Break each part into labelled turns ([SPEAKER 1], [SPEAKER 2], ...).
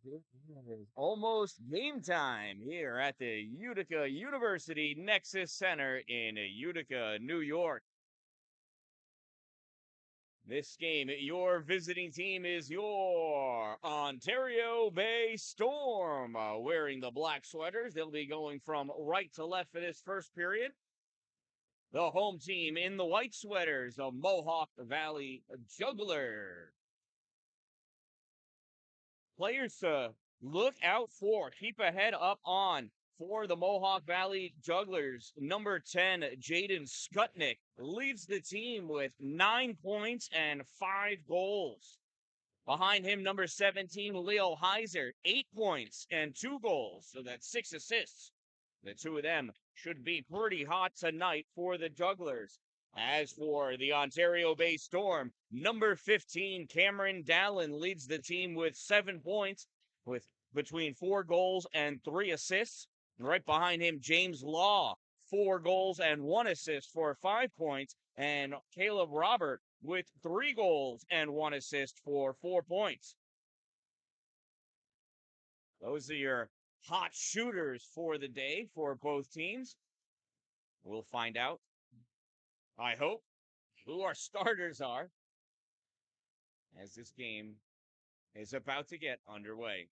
[SPEAKER 1] It is almost game time here at the Utica University Nexus Center in Utica, New York. This game, your visiting team is your Ontario Bay Storm. Wearing the black sweaters, they'll be going from right to left for this first period. The home team in the white sweaters, the Mohawk Valley Jugglers. Players to look out for, keep a head up on for the Mohawk Valley Jugglers. Number 10, Jaden Skutnik, leads the team with 9 points and 5 goals. Behind him, number 17, Leo Heiser, 8 points and 2 goals. So that's 6 assists. The two of them should be pretty hot tonight for the Jugglers. As for the Ontario Bay Storm, number 15, Cameron Dallin, leads the team with 7 points, with between 4 goals and 3 assists. And right behind him, James Law, 4 goals and 1 assist for 5 points. And Caleb Robert with 3 goals and 1 assist for 4 points. Those are your hot shooters for the day for both teams. We'll find out, I hope, who our starters are as this game is about to get underway.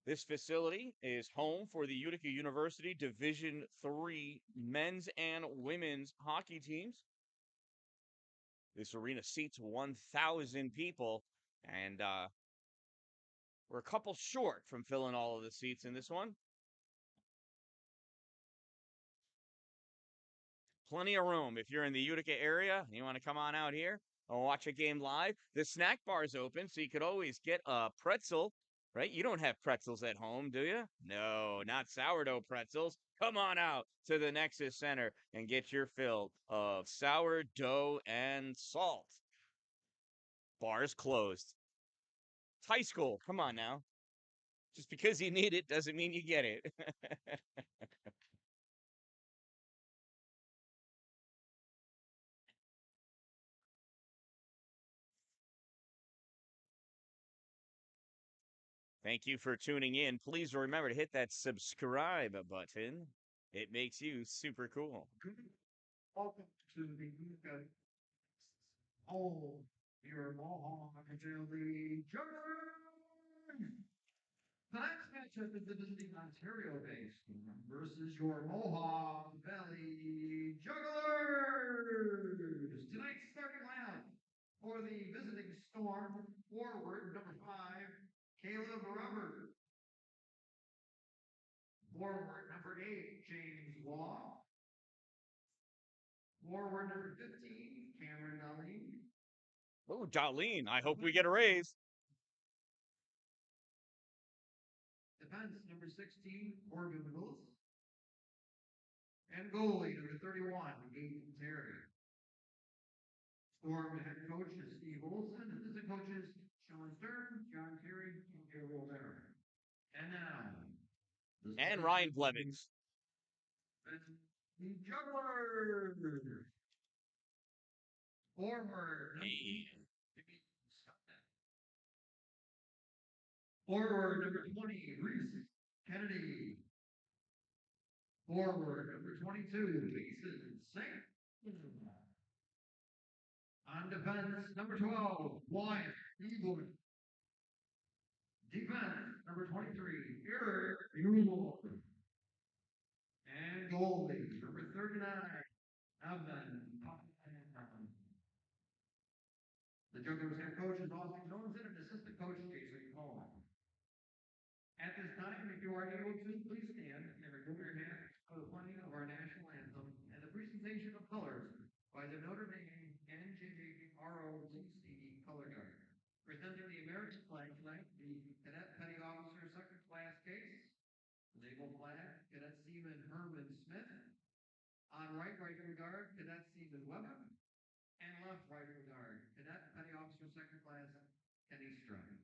[SPEAKER 1] This facility is home for the Utica University Division III men's and women's hockey teams. This arena seats 1,000 people, and we're a couple short from filling all of the seats in this one. Plenty of room. If you're in the Utica area, you want to come on out here and watch a game live. The snack bar is open, so you could always get a pretzel, right? You don't have pretzels at home, do you? No, not sourdough pretzels. Come on out to the Nexus Center and get your fill of sourdough and salt. Bar's closed. It's high school. Come on now. Just because you need it doesn't mean you get it. Thank you for tuning in. Please remember to hit that subscribe button. It makes you super cool.
[SPEAKER 2] Welcome to the Utica home, your Mohawk Valley Jugglers. Tonight's matchup is the visiting Ontario based versus your Mohawk Valley Jugglers. Tonight's starting lineup for the visiting Storm, forward number 5, Caleb Robert. Forward number 8, James Law. Forward number 15, Cameron Dalin.
[SPEAKER 1] Oh, Darlene, I hope we get a raise.
[SPEAKER 2] Defense number 16, Morgan Willis. And goalie number 31, Gaten Terry. Storm head coach is Steve Olson. Assistant coaches Sean Stern, John Terry, and Gabriel Rivera. And now,
[SPEAKER 1] And Ryan Blevins.
[SPEAKER 2] The Jugglers. Forward.
[SPEAKER 1] Hey.
[SPEAKER 2] Forward number 20, Reese Kennedy. Forward number 22, Mason Saint. On defense, number 12, Wyatt Eagleman. Defense, number 23, Eric Yule. And goalie, number 39, Evan. The Jugglers head coach is Austin Johnson and assistant coach Jason Coleman. At this time, if you are able to, please stand and remove your hat for the playing of our national anthem and the presentation of colors by the Notre Dame NJROTC Color Guard. Presenting the American flag tonight, the Cadet Petty Officer Second Class Case, naval flag, Cadet Seaman Herman Smith. On right rifle guard, Cadet Seaman Weber. And left rifle guard, Cadet Petty Officer Second Class Kenny Stroud.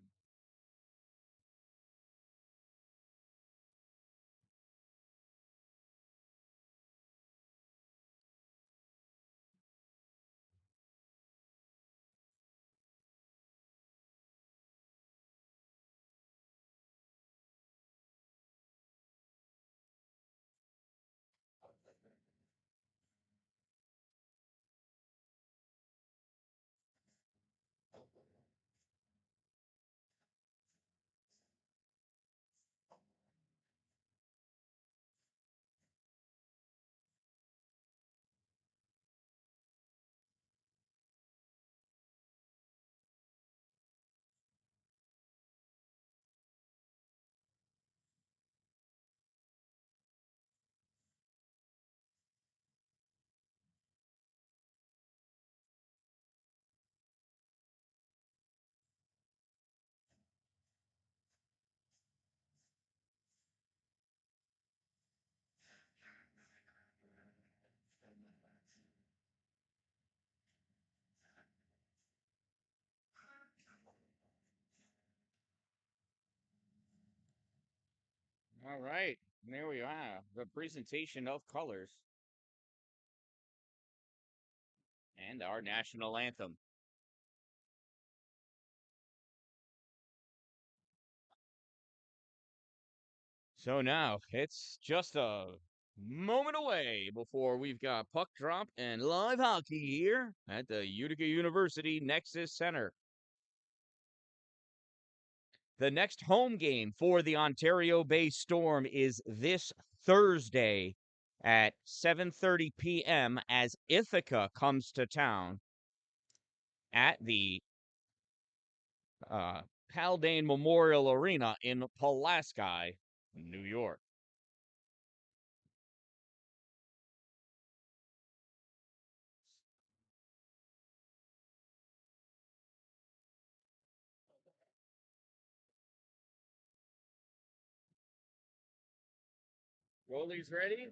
[SPEAKER 1] All right. There we are. The presentation of colors and our national anthem. So now it's just a moment away before we've got puck drop and live hockey here at the Utica University Nexus Center. The next home game for the Ontario Bay Storm is this Thursday at 7:30 p.m. as Ithaca comes to town at the Haldane Memorial Arena in Pulaski, New York. Goalies ready?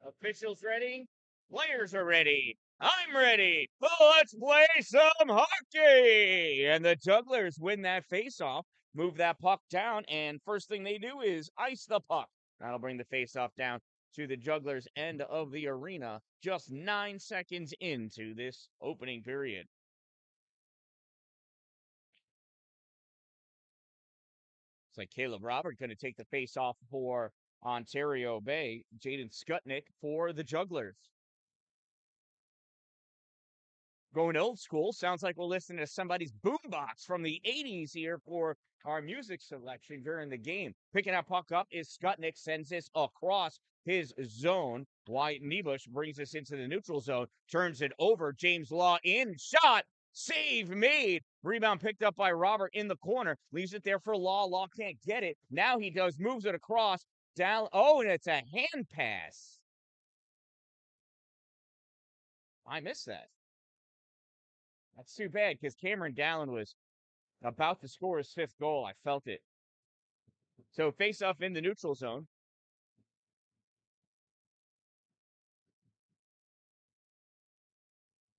[SPEAKER 1] Officials ready? Players are ready. I'm ready. Oh, let's play some hockey. And the Jugglers win that faceoff, move that puck down, and first thing they do is ice the puck. That'll bring the faceoff down to the Jugglers' end of the arena just 9 seconds into this opening period. It's like Caleb Robert going to take the faceoff for Ontario Bay. Jaden Skutnik for the Jugglers. Going old school. Sounds like we're listening to somebody's boombox from the 80s here for our music selection during the game. Picking that puck up is Skutnik, sends this across his zone. Wyatt Niebusch brings us into the neutral zone, turns it over. James Law in, shot, save made. Rebound picked up by Robert in the corner, leaves it there for Law. Law can't get it. Now he does, moves it across. Down. Oh, and it's a hand pass. I missed that. That's too bad because Dan-Dalin was about to score his fifth goal. I felt it. So face off in the neutral zone.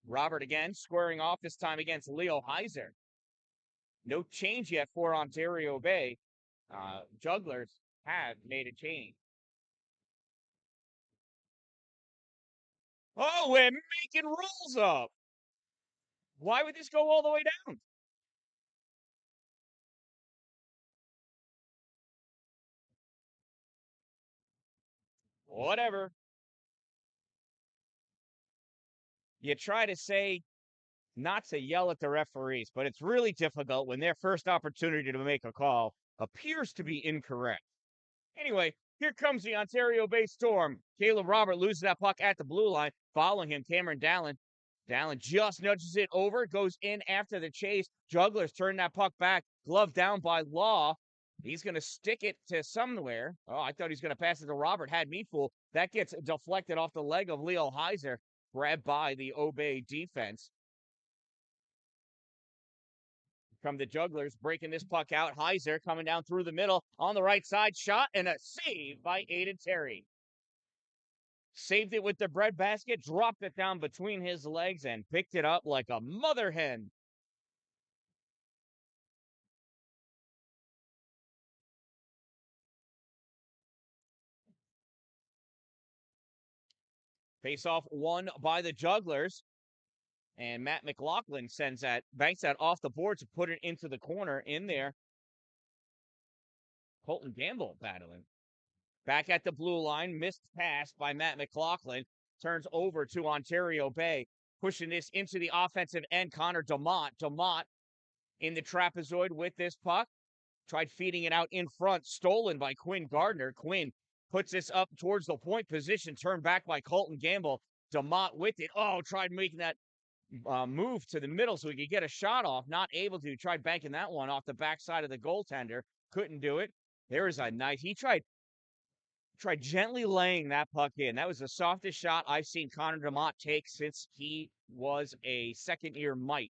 [SPEAKER 1] Robert again squaring off, this time against Leo Heiser. No change yet for Ontario Bay. Jugglers have made a change. Oh, we're making rules up. Why would this go all the way down? Whatever. You try to say not to yell at the referees, but it's really difficult when their first opportunity to make a call appears to be incorrect. Anyway, here comes the Ontario Bay Storm. Caleb Robert loses that puck at the blue line. Following him, Dan-Dalin. Dalin just nudges it over, goes in after the chase. Jugglers turn that puck back. Glove down by Law. He's going to stick it to somewhere. Oh, I thought he was going to pass it to Robert. Had me fooled. That gets deflected off the leg of Leo Heiser. Grabbed by the Obey defense. From the Jugglers, breaking this puck out. Heiser coming down through the middle on the right side. Shot and a save by Aiden Terry. Saved it with the breadbasket, dropped it down between his legs, and picked it up like a mother hen. Face off won by the Jugglers. And Matt McLaughlin banks that off the board to put it into the corner in there. Colton Gamble battling. Back at the blue line, missed pass by Matt McLaughlin. Turns over to Ontario Bay, pushing this into the offensive end. Connor DeMott. DeMott in the trapezoid with this puck. Tried feeding it out in front. Stolen by Quinn Gardner. Quinn puts this up towards the point position. Turned back by Colton Gamble. DeMott with it. Oh, tried making that move to the middle so he could get a shot off. Not able to. Tried banking that one off the backside of the goaltender. Couldn't do it. There is a nice. He tried gently laying that puck in. That was the softest shot I've seen Connor DeMott take since he was a second-year Mite.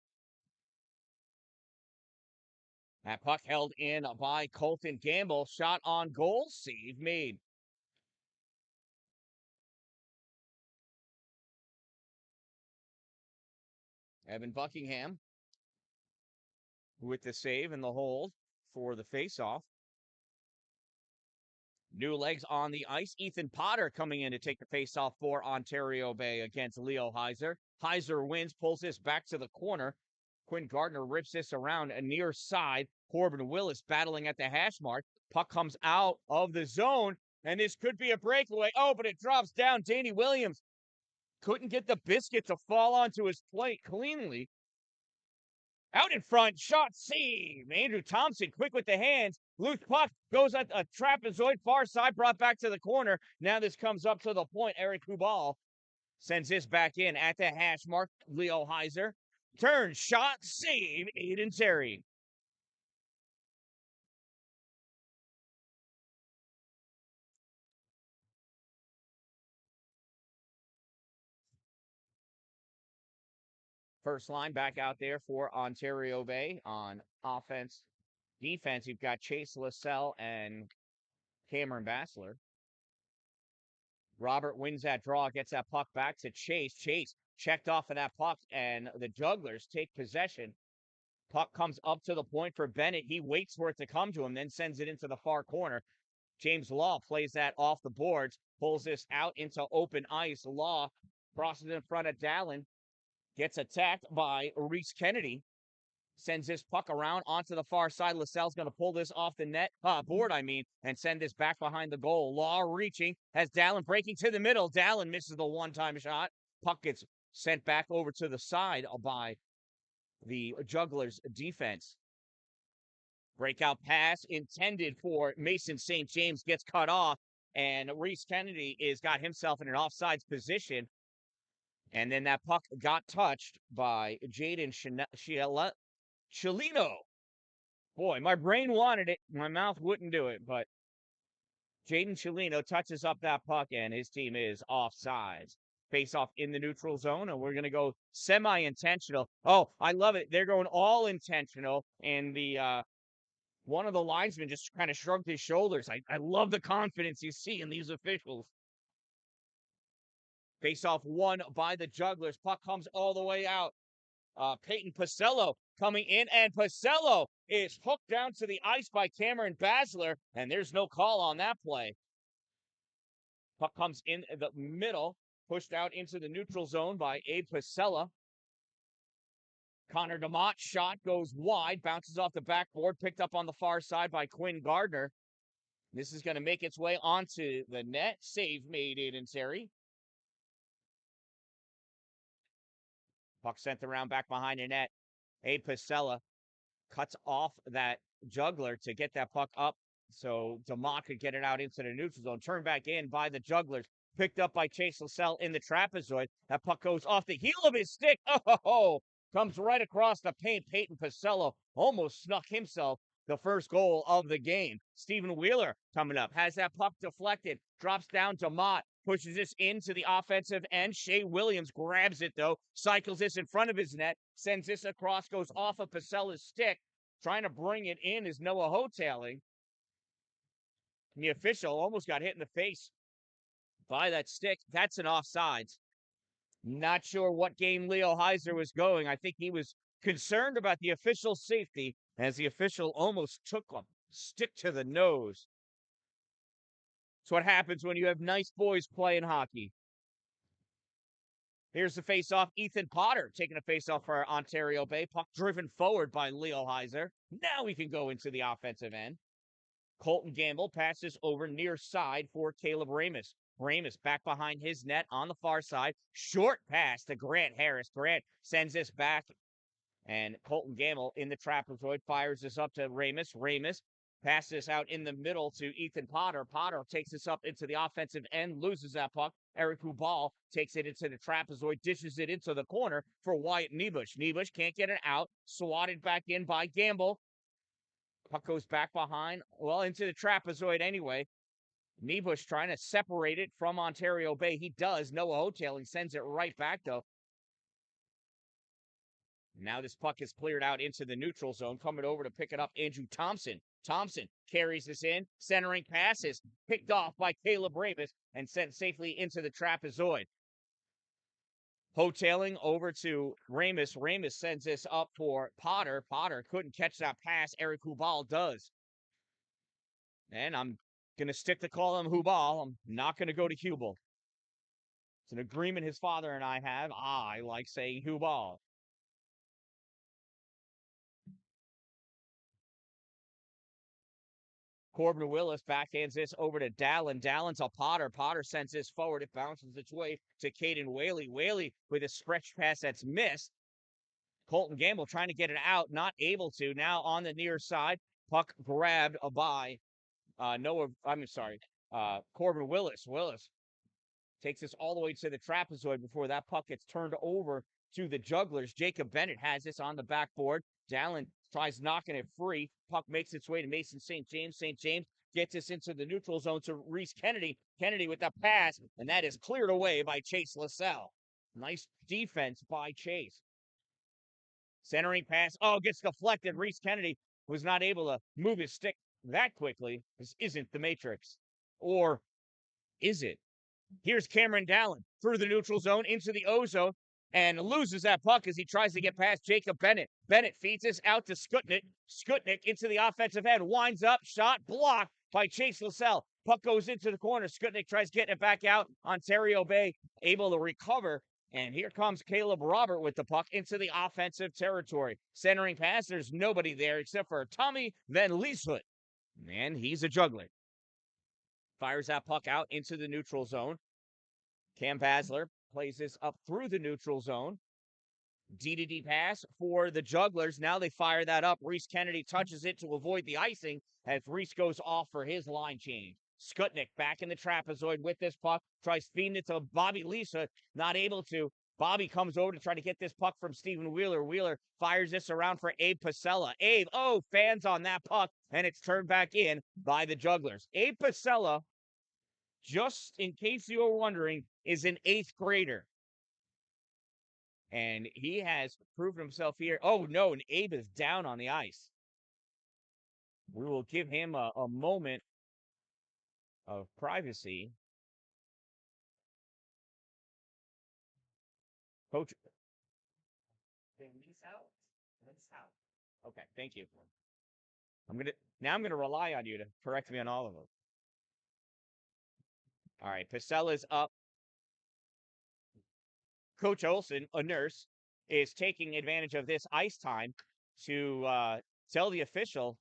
[SPEAKER 1] That puck held in by Colton Gamble. Shot on goal. Save made. Evan Buckingham with the save and the hold for the faceoff. New legs on the ice. Ethan Potter coming in to take the faceoff for Ontario Bay against Leo Heiser. Heiser wins, pulls this back to the corner. Quinn Gardner rips this around a near side. Corbin Willis battling at the hash mark. Puck comes out of the zone, and this could be a breakaway. Oh, but it drops down. Danny Williams couldn't get the biscuit to fall onto his plate cleanly. Out in front, shot save. Andrew Thompson, quick with the hands. Loose puck goes at a trapezoid, far side, brought back to the corner. Now this comes up to the point. Eric Kubal sends this back in at the hash mark. Leo Heiser. Turn, shot, save. Aiden Terry. First line back out there for Ontario Bay on offense. Defense, you've got Chase LaSalle and Cameron Bassler. Robert wins that draw, gets that puck back to Chase. Chase checked off of that puck, and the Jugglers take possession. Puck comes up to the point for Bennett. He waits for it to come to him, then sends it into the far corner. James Law plays that off the boards, pulls this out into open ice. Law crosses in front of Dalin, gets attacked by Reese Kennedy. Sends this puck around onto the far side. LaSalle's going to pull this off the net, board, and send this back behind the goal. Law reaching, has Dalin breaking to the middle. Dalin misses the one-time shot. Puck gets sent back over to the side by the Jugglers defense. Breakout pass intended for Mason St. James gets cut off, and Reese Kennedy is got himself in an offsides position. And then that puck got touched by Jaden Chilino. Boy, my brain wanted it. My mouth wouldn't do it, but Jaden Chilino touches up that puck, and his team is offsides. Face off in the neutral zone, and we're going to go semi-intentional. Oh, I love it. They're going all intentional, and the one of the linesmen just kind of shrugged his shoulders. I love the confidence you see in these officials. Face off won by the Jugglers. Puck comes all the way out. Peyton Pacello coming in, and Pacello is hooked down to the ice by Cameron Basler, and there's no call on that play. Puck comes in the middle, pushed out into the neutral zone by Abe Pacella. Connor DeMott shot goes wide, bounces off the backboard, picked up on the far side by Quinn Gardner. This is going to make its way onto the net. Save made Aiden Terry. Puck sent around back behind the net. Abe Pacella cuts off that Juggler to get that puck up so DeMott could get it out into the neutral zone. Turned back in by the Jugglers. Picked up by Chase LaSalle in the trapezoid. That puck goes off the heel of his stick. Oh, comes right across the paint. Peyton Pacello almost snuck himself the first goal of the game. Stephen Wheeler coming up. Has that puck deflected. Drops down to Mott. Pushes this into the offensive end. Shea Williams grabs it, though. Cycles this in front of his net. Sends this across. Goes off of Pacella's stick. Trying to bring it in is Noah Hotailing. The official almost got hit in the face by that stick. That's an offsides. Not sure what game Leo Heiser was going. I think he was concerned about the official's safety as the official almost took a stick to the nose. It's what happens when you have nice boys playing hockey. Here's the face-off. Ethan Potter taking a face-off for Ontario Bay. Puck driven forward by Leo Heiser. Now we can go into the offensive end. Colton Gamble passes over near side for Caleb Ramus. Ramus back behind his net on the far side. Short pass to Grant Harris. Grant sends this back, and Colton Gamble in the trapezoid fires this up to Ramus. Ramus passes this out in the middle to Ethan Potter. Potter takes this up into the offensive end, loses that puck. Eric Hubal takes it into the trapezoid, dishes it into the corner for Wyatt Niebusch. Niebusch can't get it out. Swatted back in by Gamble. Puck goes back behind, well, into the trapezoid anyway. Niebusch trying to separate it from Ontario Bay. He does. Noah Hotailing sends it right back, though. Now this puck is cleared out into the neutral zone. Coming over to pick it up, Andrew Thompson. Thompson carries this in. Centering passes picked off by Caleb Ramus and sent safely into the trapezoid. Hotailing over to Ramus. Ramus sends this up for Potter. Potter couldn't catch that pass. Eric Hubal does. And I'm Gonna stick to call him Hubal. I'm not gonna go to Hubal. It's an agreement his father and I have. I like saying Hubal. Corbin Willis backhands this over to Dallin. Dallin's a Potter. Potter sends this forward. It bounces its way to Caden Whaley. Whaley with a stretch pass that's missed. Colton Gamble trying to get it out, not able to. Now on the near side, puck grabbed by Corbin Willis. Willis takes this all the way to the trapezoid before that puck gets turned over to the Jugglers. Jacob Bennett has this on the backboard. Dallin tries knocking it free. Puck makes its way to Mason St. James. St. James gets this into the neutral zone to Reese Kennedy. Kennedy with the pass, and that is cleared away by Chase LaSalle. Nice defense by Chase. Centering pass. Oh, gets deflected. Reese Kennedy was not able to move his stick that quickly. This isn't the Matrix. Or is it? Here's Cameron Dallin through the neutral zone into the O zone and loses that puck as he tries to get past Jacob Bennett. Bennett feeds this out to Skutnik. Skutnik into the offensive end. Winds up. Shot blocked by Chase LaSalle. Puck goes into the corner. Skutnik tries getting it back out. Ontario Bay able to recover. And here comes Caleb Robert with the puck into the offensive territory. Centering pass. There's nobody there except for Tommy Van Lieshout. And he's a juggler. Fires that puck out into the neutral zone. Cam Basler plays this up through the neutral zone. D pass for the Jugglers. Now they fire that up. Reese Kennedy touches it to avoid the icing as Reese goes off for his line change. Skutnik back in the trapezoid with this puck. Tries feeding it to Bobby Lisa. Not able to. Bobby comes over to try to get this puck from Stephen Wheeler. Wheeler fires this around for Abe Pasella. Abe, fans on that puck, and it's turned back in by the Jugglers. Abe Pasella, just in case you were wondering, is an 8th grader. And he has proven himself here. Oh, no, and Abe is down on the ice. We will give him a moment of privacy. Coach. Okay, thank you. I'm gonna rely on you to correct me on all of them. All right, Pacella's up. Coach Olson, a nurse, is taking advantage of this ice time to tell the official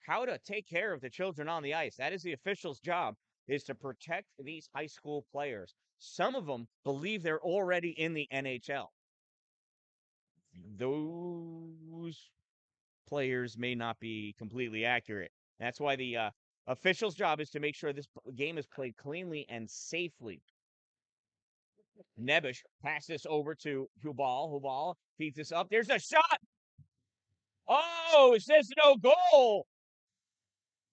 [SPEAKER 1] how to take care of the children on the ice. That is the official's job, is to protect these high school players. Some of them believe they're already in the NHL. Those players may not be completely accurate. That's why the official's job is to make sure this game is played cleanly and safely. Nebish passes this over to Hubal. Hubal feeds this up. There's a shot. Oh, it says no goal.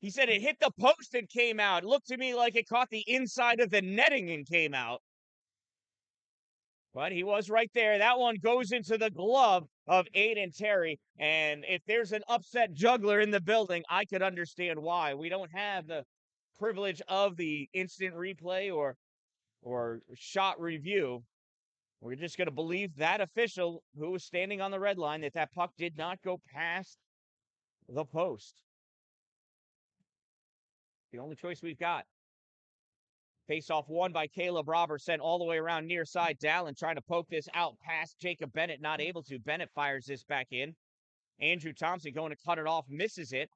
[SPEAKER 1] He said it hit the post and came out. It looked to me like it caught the inside of the netting and came out. But he was right there. That one goes into the glove of Aiden Terry. And if there's an upset juggler in the building, I could understand why. We don't have the privilege of the instant replay or shot review. We're just going to believe that official who was standing on the red line that puck did not go past the post. The only choice we've got. Face-off won by Caleb Roberts, sent all the way around near side. Dallin trying to poke this out past Jacob Bennett, not able to. Bennett fires this back in. Andrew Thompson going to cut it off, misses it.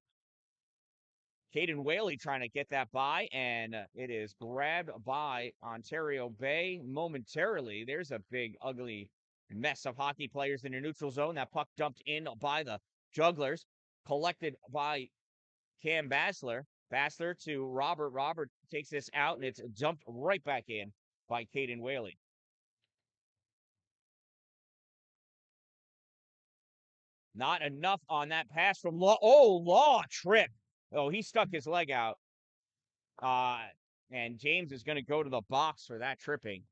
[SPEAKER 1] Caden Whaley trying to get that by, and it is grabbed by Ontario Bay momentarily. There's a big, ugly mess of hockey players in the neutral zone. That puck dumped in by the Jugglers, collected by Cam Basler. Basler to Robert. Robert takes this out, and it's dumped right back in by Caden Whaley. Not enough on that pass from Law. Oh, Law trip. Oh, he stuck his leg out. And James is going to go to the box for that tripping.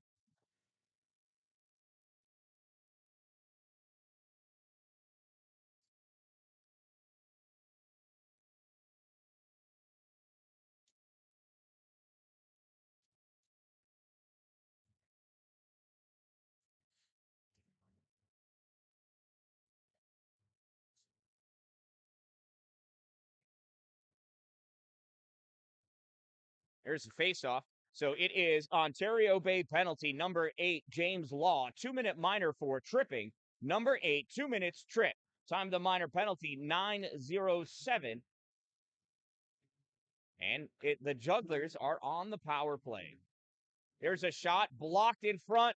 [SPEAKER 1] There's the face-off. So it is Ontario Bay penalty, number 8, James Law, 2-minute minor for tripping. Number 8, 2 minutes trip. Time the minor penalty, 9:07. And the Jugglers are on the power play. There's a shot blocked in front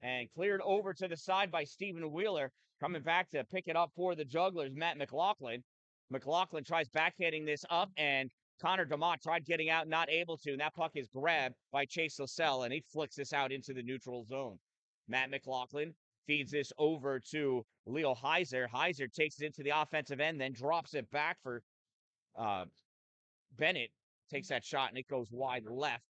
[SPEAKER 1] and cleared over to the side by Stephen Wheeler. Coming back to pick it up for the Jugglers, Matt McLaughlin. McLaughlin tries backhanding this up, and Connor DeMott tried getting out, not able to. And that puck is grabbed by Chase LaSalle, and he flicks this out into the neutral zone. Matt McLaughlin feeds this over to Leo Heiser. Heiser takes it into the offensive end, then drops it back for Bennett. Takes that shot, and it goes wide left.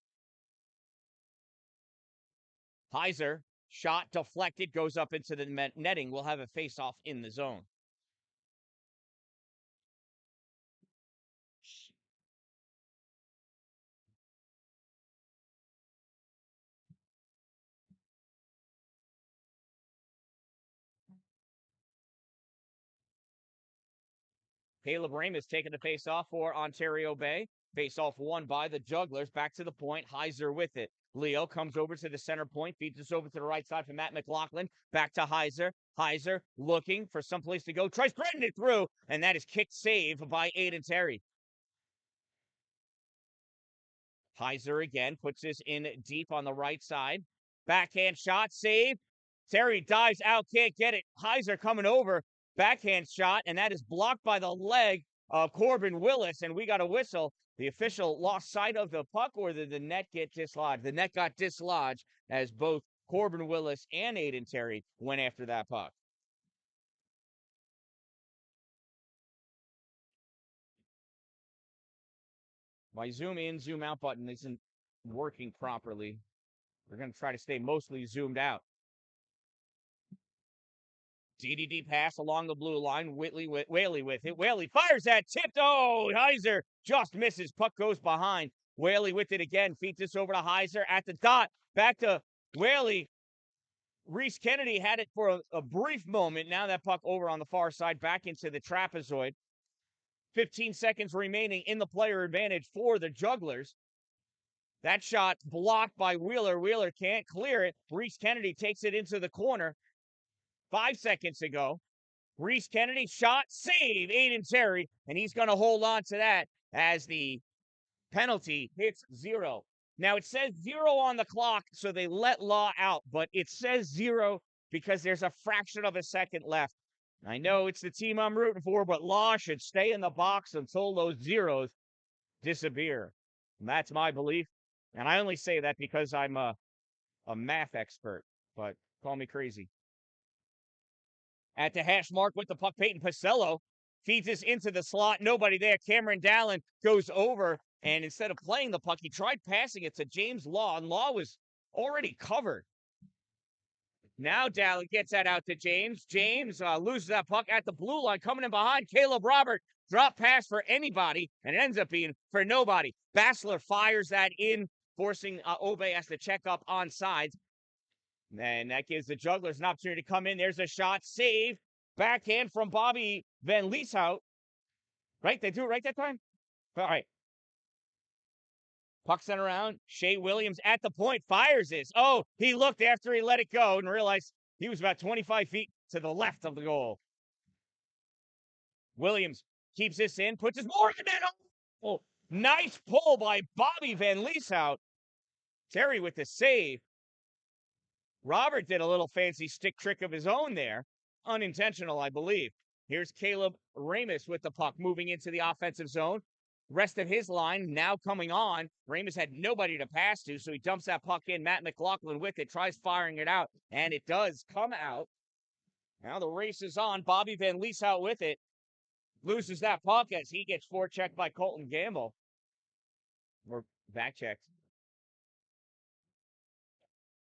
[SPEAKER 1] Heiser, shot deflected, goes up into the netting. We'll have a face-off in the zone. Caleb Ramus taking the face-off for Ontario Bay. Face-off won by the Jugglers. Back to the point. Heiser with it. Leo comes over to the center point, feeds this over to the right side for Matt McLaughlin. Back to Heiser. Heiser looking for someplace to go. Tries threading it through, and that is kicked save by Aiden Terry. Heiser again puts this in deep on the right side. Backhand shot, save. Terry dives out, can't get it. Heiser coming over. Backhand shot, and that is blocked by the leg of Corbin Willis, and we got a whistle. The official lost sight of the puck, or did the net get dislodged? The net got dislodged as both Corbin Willis and Aiden Terry went after that puck. My zoom in, zoom out button isn't working properly. We're going to try to stay mostly zoomed out. DDD pass along the blue line. Whaley with it. Whaley fires that tipped. Oh, Heiser just misses. Puck goes behind. Whaley with it again. Feeds this over to Heiser at the dot. Back to Whaley. Reese Kennedy had it for a brief moment. Now that puck over on the far side, back into the trapezoid. 15 seconds remaining in the player advantage for the Jugglers. That shot blocked by Wheeler. Wheeler can't clear it. Reese Kennedy takes it into the corner. 5 seconds ago, Reese Kennedy shot, save, Aiden Terry, and he's going to hold on to that as the penalty hits 0. Now, it says 0 on the clock, so they let Law out, but it says 0 because there's a fraction of a second left. I know it's the team I'm rooting for, but Law should stay in the box until those zeros disappear. And that's my belief, and I only say that because I'm a math expert, but call me crazy. At the hash mark with the puck, Peyton Pacello feeds this into the slot. Nobody there. Cameron Dallin goes over, and instead of playing the puck, he tried passing it to James Law, and Law was already covered. Now Dallin gets that out to James. James loses that puck at the blue line. Coming in behind, Caleb Robert. Drop pass for anybody, and it ends up being for nobody. Bassler fires that in, forcing Obey has to check up on sides. And that gives the Jugglers an opportunity to come in. There's a shot, save, backhand from Bobby Van Lieshout. Right? They do it right that time? All right. Puck sent around. Shea Williams at the point, fires this. Oh, he looked after he let it go and realized he was about 25 feet to the left of the goal. Williams keeps this in, puts his more in the net. Oh, nice pull by Bobby Van Lieshout. Terry with the save. Robert did a little fancy stick trick of his own there. Unintentional, I believe. Here's Caleb Ramus with the puck moving into the offensive zone. Rest of his line now coming on. Ramus had nobody to pass to, so he dumps that puck in. Matt McLaughlin with it, tries firing it out, and it does come out. Now the race is on. Bobby Van Lieshout with it. Loses that puck as he gets forechecked by Colton Gamble. Or back checked.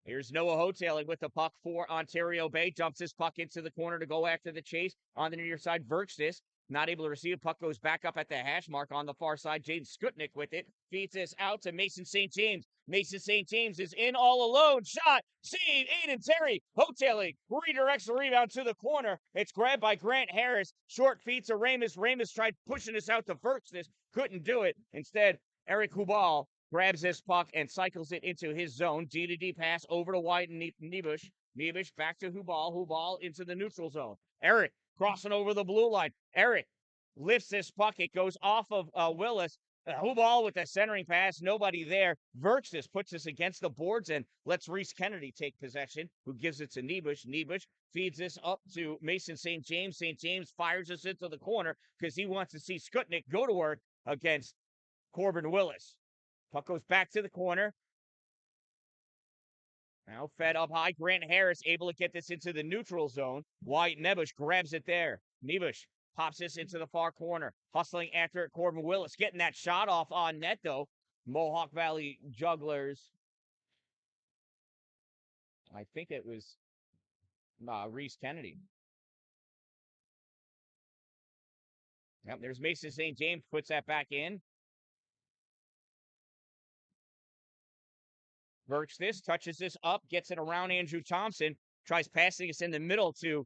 [SPEAKER 1] Here's Noah Hoteling with the puck for Ontario Bay. Dumps this puck into the corner to go after the chase. On the near side, Verkstis not able to receive. Puck goes back up at the hash mark on the far side. Jaden Skutnik with it. Feeds this out to Mason St. James. Mason St. James is in all alone. Shot. Save. Aiden Terry. Hoteling redirects the rebound to the corner. It's grabbed by Grant Harris. Short feet to Ramus. Ramus tried pushing this out to Verkstis. Couldn't do it. Instead, Eric Hubal grabs this puck and cycles it into his zone. D-to-D pass over to White and Niebusch. Niebusch back to Hubal. Hubal into the neutral zone. Eric crossing over the blue line. Eric lifts this puck. It goes off of Willis. Hubal with the centering pass. Nobody there. Verchis puts this against the boards and lets Reese Kennedy take possession, who gives it to Niebusch. Niebusch feeds this up to Mason St. James. St. James fires this into the corner because he wants to see Skutnik go to work against Corbin Willis. Puck goes back to the corner. Now fed up high. Grant Harris able to get this into the neutral zone. White Niebusch grabs it there. Niebusch pops this into the far corner. Hustling after it. Corbin Willis getting that shot off on net, though. Mohawk Valley Jugglers. I think it was Reese Kennedy. Yep, there's Mason St. James. Puts that back in. Birch this, touches this up, gets it around Andrew Thompson, tries passing us in the middle to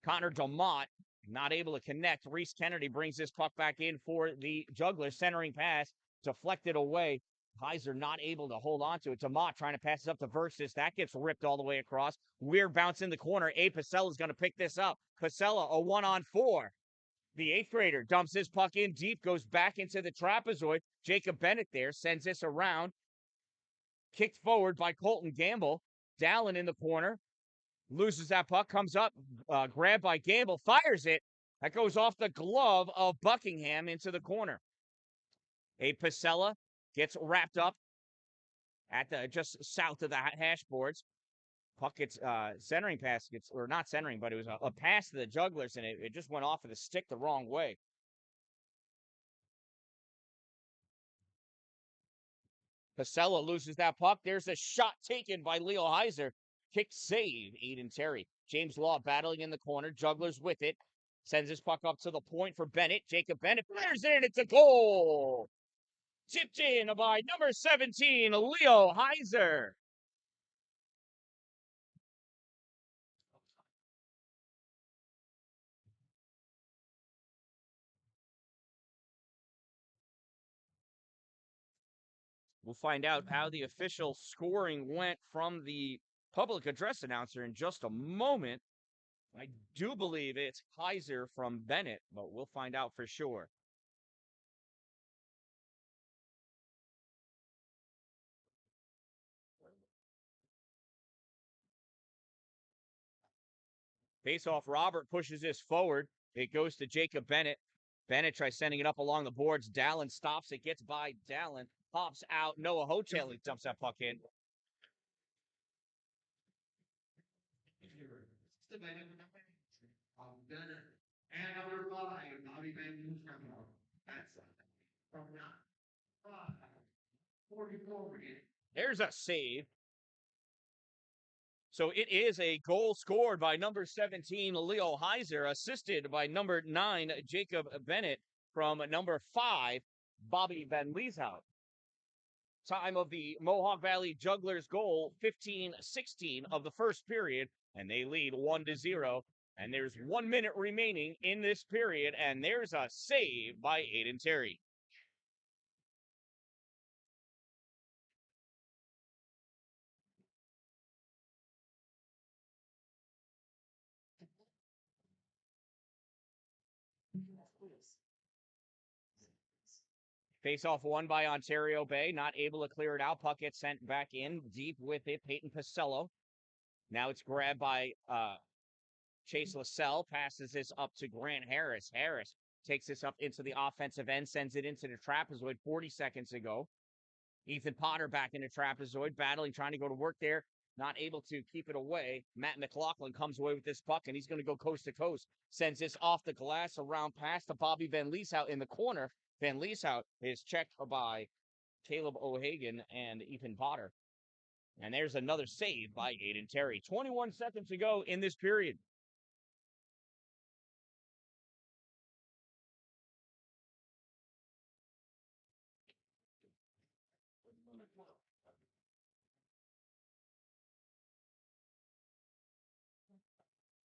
[SPEAKER 1] Connor DeMott, not able to connect. Reese Kennedy brings this puck back in for the Jugglers, centering pass, deflected away. Heiser not able to hold on to it. DeMott trying to pass it up to Versus. That gets ripped all the way across. Weird bounce in the corner. Pasella is going to pick this up. Pasella, a 1-on-4. The 8th grader dumps his puck in deep, goes back into the trapezoid. Jacob Bennett there sends this around. Kicked forward by Colton Gamble. Dalin in the corner. Loses that puck. Comes up. Grabbed by Gamble. Fires it. That goes off the glove of Buckingham into the corner. Pasella gets wrapped up at the just south of the hash boards. Puck gets centering pass. Or not centering, but it was a pass to the Jugglers, and it just went off of the stick the wrong way. Pasella loses that puck. There's a shot taken by Leo Heiser. Kick save, Aiden Terry. James Law battling in the corner. Jugglers with it. Sends his puck up to the point for Bennett. Jacob Bennett fires in. It's a goal. Tipped in by number 17, Leo Heiser. We'll find out how the official scoring went from the public address announcer in just a moment. I do believe it's Heiser from Bennett, but we'll find out for sure. Face-off, Robert pushes this forward. It goes to Jacob Bennett. Bennett tries sending it up along the boards. Dalin stops it, gets by Dalin, pops out. Noah Hotel dumps that puck in.
[SPEAKER 2] And number 5, Bobby Van That's from 44.
[SPEAKER 1] There's a save. So it is a goal scored by number 17, Leo Heiser, assisted by number 9, Jacob Bennett, from number 5, Bobby Van Lieshout. Time of the Mohawk Valley Jugglers goal, 15-16 of the first period, and they lead 1-0. And there's 1 minute remaining in this period, and there's a save by Aiden Terry. Face-off won by Ontario Bay, not able to clear it out. Puck gets sent back in, deep with it, Peyton Pacello. Now it's grabbed by Chase LaSalle, passes this up to Grant Harris. Harris takes this up into the offensive end, sends it into the trapezoid 40 seconds ago. Ethan Potter back in the trapezoid, battling, trying to go to work there. Not able to keep it away. Matt McLaughlin comes away with this puck, and he's going to go coast to coast. Sends this off the glass around past to Bobby Van Lieshout in the corner. Van Lieshout is checked by Caleb O'Hagan and Ethan Potter. And there's another save by Aiden Terry. 21 seconds to go in this period.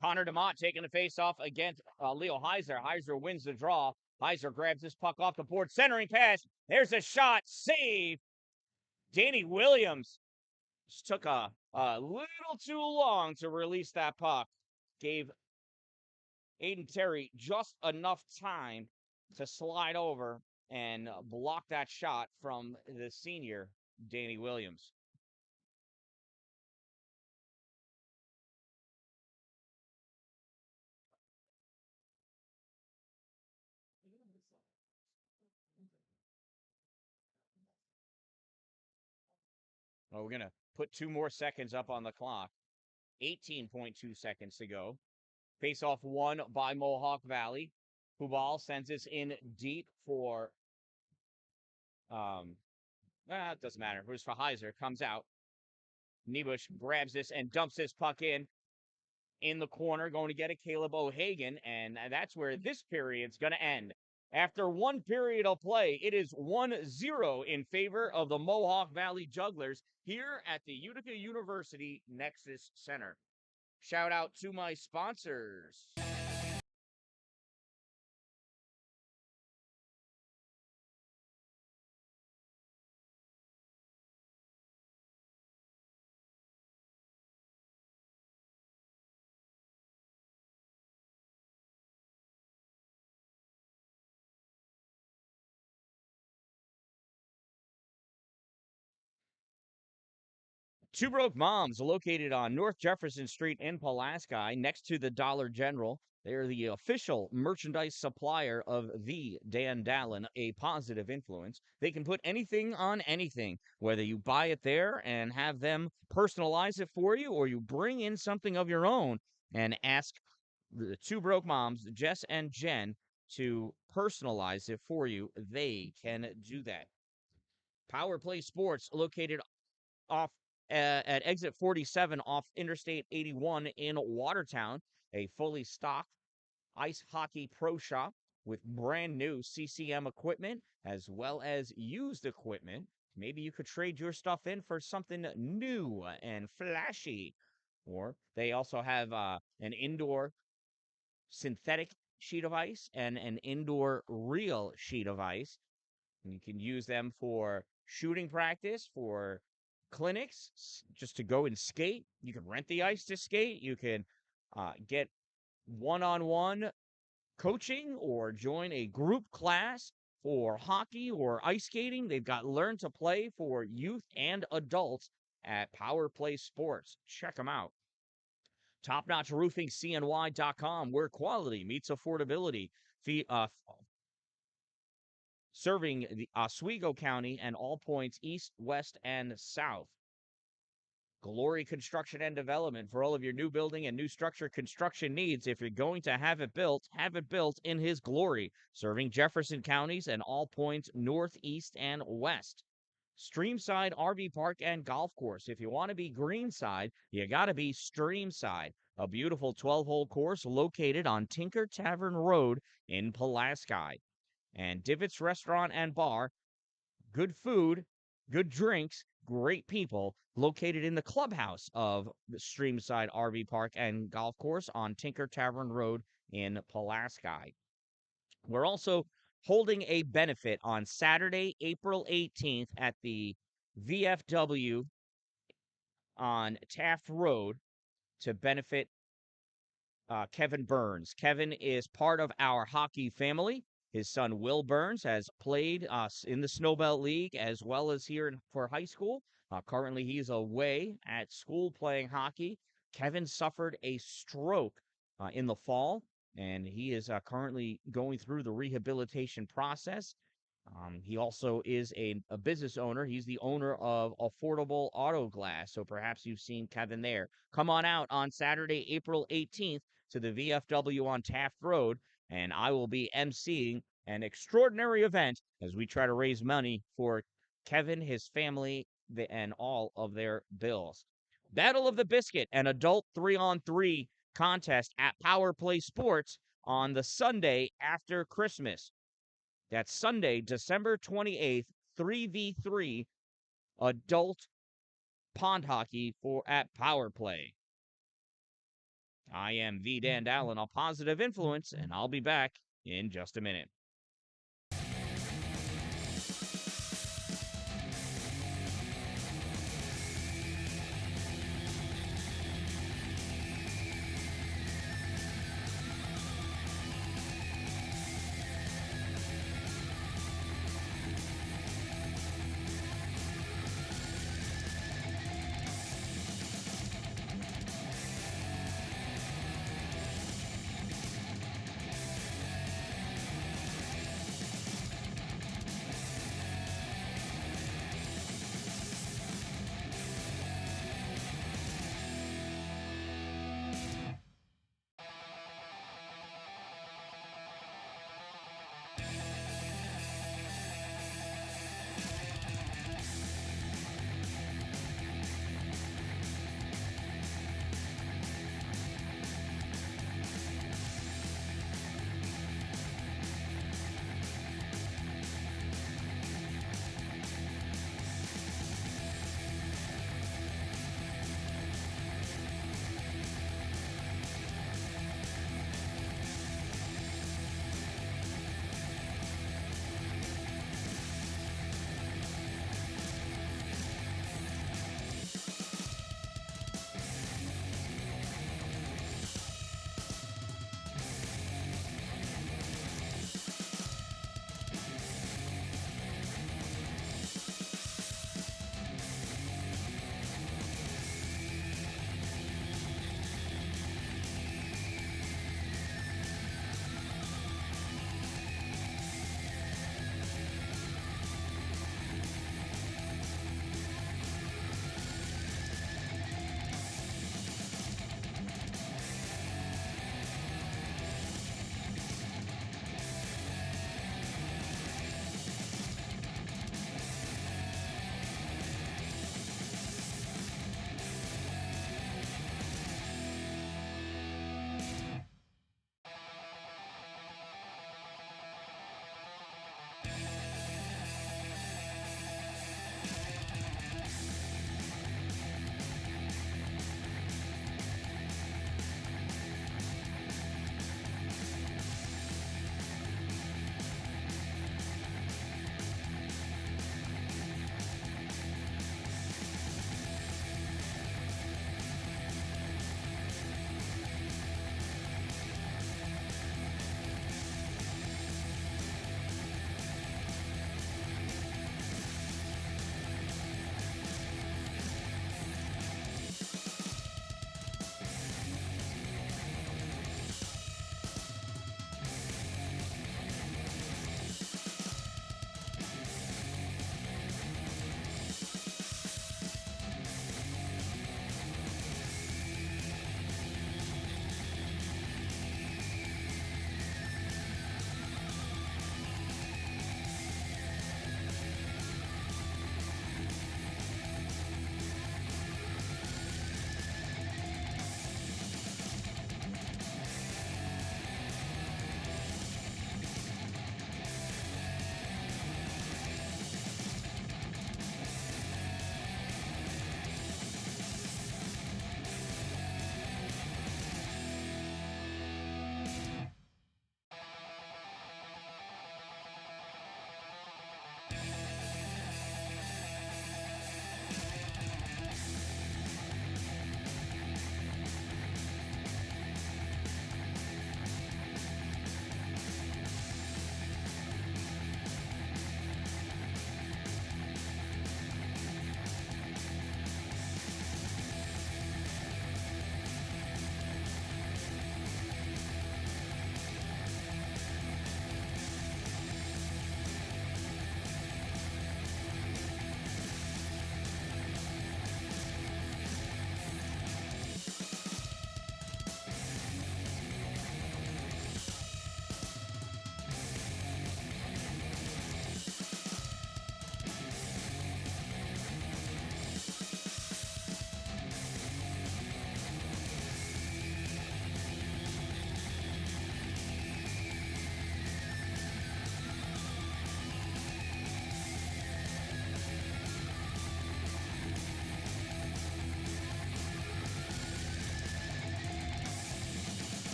[SPEAKER 1] Connor DeMott taking the face off against Leo Heiser. Heiser wins the draw. Heiser grabs this puck off the board, centering pass. There's a shot, save. Danny Williams just took a little too long to release that puck. Gave Aiden Terry just enough time to slide over and block that shot from the senior, Danny Williams. Well, we're going to put 2 more seconds up on the clock. 18.2 seconds to go. Face off won by Mohawk Valley. Hubal sends this in deep for, it doesn't matter. It was for Heiser. Comes out. Niebusch grabs this and dumps this puck in the corner, going to get it, Caleb O'Hagan, and that's where this period's going to end. After 1 period of play, it is 1-0 in favor of the Mohawk Valley Jugglers here at the Utica University Nexus Center. Shout out to my sponsors. Two Broke Moms, located on North Jefferson Street in Pulaski, next to the Dollar General. They're the official merchandise supplier of the Dan-Dalin, a positive influence. They can put anything on anything, whether you buy it there and have them personalize it for you, or you bring in something of your own and ask the Two Broke Moms, Jess and Jen, to personalize it for you. They can do that. Power Play Sports, located off at exit 47 off Interstate 81 in Watertown, a fully stocked ice hockey pro shop with brand new CCM equipment as well as used equipment. Maybe you could trade your stuff in for something new and flashy. Or they also have an indoor synthetic sheet of ice and an indoor real sheet of ice. And you can use them for shooting practice, for clinics, just to go and skate. You can rent the ice to skate. You can get one-on-one coaching or join a group class for hockey or ice skating. They've got Learn to Play for youth and adults at Power Play Sports. Check them out. Top-notch roofing, CNY.com, where quality meets affordability. Serving the Oswego County and all points east, west, and south. Glory Construction and Development for all of your new building and new structure construction needs. If you're going to have it built in his glory. Serving Jefferson counties and all points north, east, and west. Streamside RV Park and Golf Course. If you want to be greenside, you got to be Streamside. A beautiful 12-hole course located on Tinker Tavern Road in Pulaski. And Divots Restaurant and Bar, good food, good drinks, great people, located in the clubhouse of the Streamside RV Park and Golf Course on Tinker Tavern Road in Pulaski. We're also holding a benefit on Saturday, April 18th at the VFW on Taft Road to benefit Kevin Burns. Kevin is part of our hockey family. His son, Will Burns, has played in the Snowbelt League as well as here for high school. Currently, he's away at school playing hockey. Kevin suffered a stroke in the fall, and he is currently going through the rehabilitation process. He also is a business owner. He's the owner of Affordable Auto Glass, so perhaps you've seen Kevin there. Come on out on Saturday, April 18th to the VFW on Taft Road, and I will be emceeing an extraordinary event as we try to raise money for Kevin, his family, and all of their bills. Battle of the Biscuit, an adult 3-on-3 contest at Power Play Sports on the Sunday after Christmas. That's Sunday, December 28th, 3v3 adult pond hockey at Power Play. I am the Dan-Dalin, a positive influence, and I'll be back in just a minute.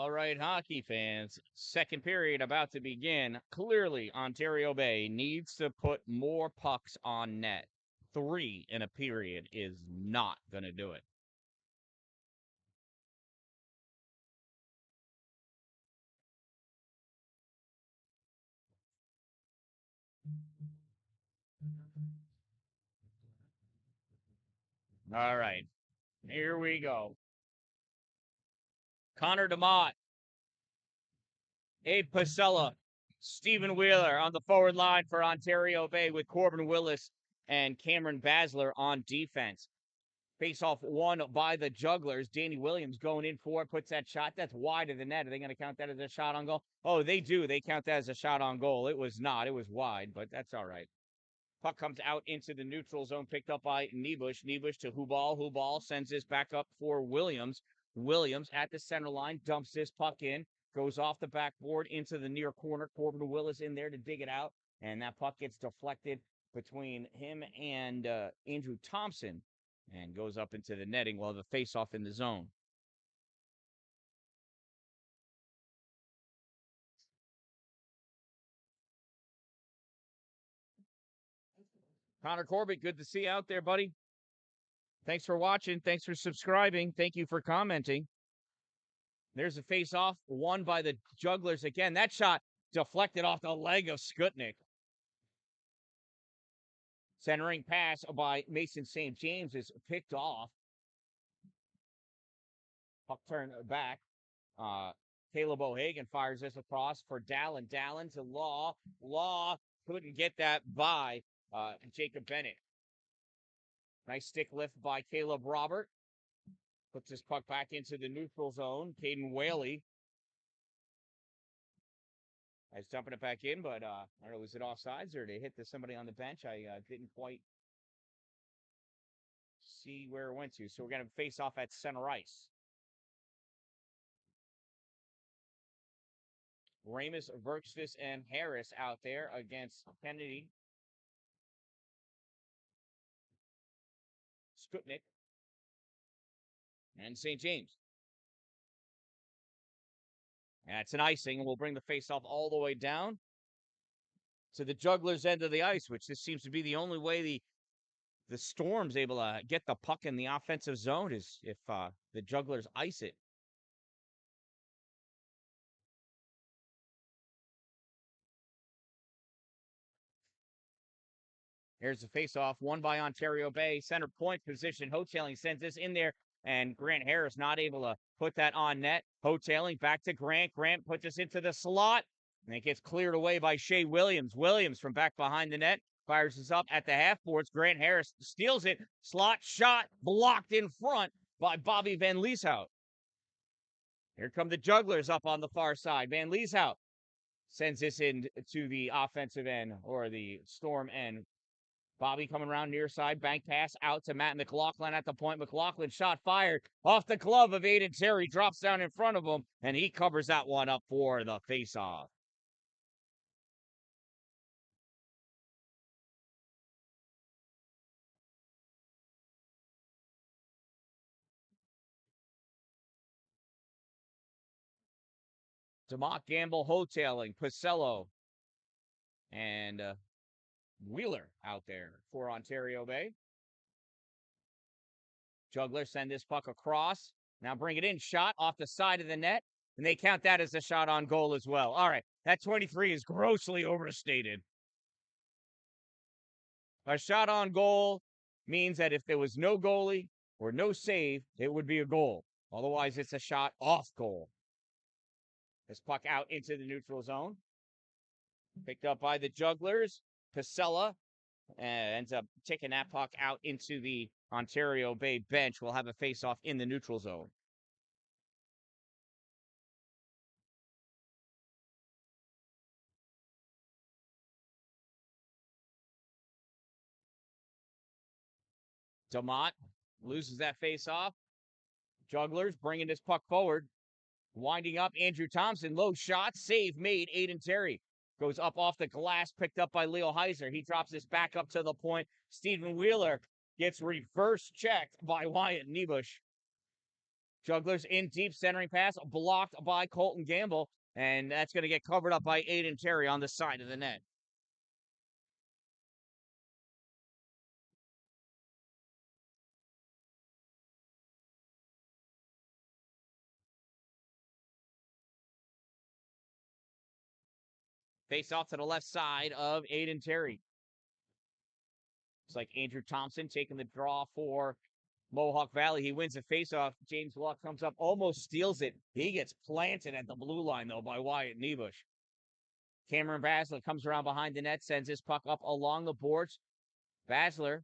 [SPEAKER 1] All right, hockey fans. Second period about to begin. Clearly, Ontario Bay needs to put more pucks on net. 3 in a period is not going to do it. All right, here we go. Connor DeMott, Abe Pasella, Stephen Wheeler on the forward line for Ontario Bay with Corbin Willis and Cameron Basler on defense. Face off won by the Jugglers. Danny Williams going in for it, puts that shot. That's wide of the net. Are they going to count that as a shot on goal? Oh, they do. They count that as a shot on goal. It was not. It was wide, but that's all right. Puck comes out into the neutral zone, picked up by Niebusch. Niebusch to Hubal. Hubal sends this back up for Williams. Williams at the center line, dumps this puck in, goes off the backboard into the near corner. Corbin Willis in there to dig it out, and that puck gets deflected between him and Andrew Thompson and goes up into the netting while the face-off in the zone. Connor Corbett, good to see you out there, buddy. Thanks for watching. Thanks for subscribing. Thank you for commenting. There's a face-off, won by the Jugglers again. That shot deflected off the leg of Skutnik. Centering pass by Mason St. James is picked off. Puck turn back. Caleb O'Hagan fires this across for Dan-Dalin. Dan-Dalin to Law. Law couldn't get that by Jacob Bennett. Nice stick lift by Caleb Robert. Puts this puck back into the neutral zone. Caden Whaley. I was dumping it back in, but I don't know, was it offsides or did it hit somebody on the bench? I didn't quite see where it went to. So we're going to face off at center ice. Ramus, Verksvis, and Harris out there against Kennedy, Skutnik, and St. James. That's an icing, and we'll bring the face-off all the way down to the Jugglers' end of the ice, which this seems to be the only way the Storm's able to get the puck in the offensive zone is if the Jugglers ice it. Here's the face-off, won by Ontario Bay. Center point position. Hoteling sends this in there, and Grant Harris not able to put that on net. Hoteling back to Grant. Grant puts this into the slot, and it gets cleared away by Shea Williams. Williams from back behind the net fires this up at the half boards. Grant Harris steals it. Slot shot blocked in front by Bobby Van Lieshout. Here come the Jugglers up on the far side. Van Lieshout sends this in to the offensive end or the Storm end. Bobby coming around near side, bank pass out to Matt McLaughlin at the point. McLaughlin shot fired off the glove of Aiden Terry, drops down in front of him, and he covers that one up for the faceoff. DeMott, Gamble, Hoteling, Pacello, and Wheeler out there for Ontario Bay. Jugglers send this puck across. Now bring it in. Shot off the side of the net. And they count that as a shot on goal as well. All right. That 23 is grossly overstated. A shot on goal means that if there was no goalie or no save, it would be a goal. Otherwise, it's a shot off goal. This puck out into the neutral zone. Picked up by the Jugglers. Pasella ends up taking that puck out into the Ontario Bay bench. We'll have a face-off in the neutral zone. DeMott loses that face-off. Jugglers bringing this puck forward. Winding up, Andrew Thompson. Low shot. Save made. Aiden Terry goes up off the glass. Picked up by Leo Heiser. He drops this back up to the point. Stephen Wheeler gets reverse checked by Wyatt Niebusch. Jugglers in deep, centering pass, blocked by Colton Gamble, and that's going to get covered up by Aiden Terry on the side of the net. Face off to the left side of Aiden Terry. It's like Andrew Thompson taking the draw for Mohawk Valley. He wins the faceoff. James Locke comes up, almost steals it. He gets planted at the blue line, though, by Wyatt Niebush. Cameron Basler comes around behind the net, sends his puck up along the boards. Basler,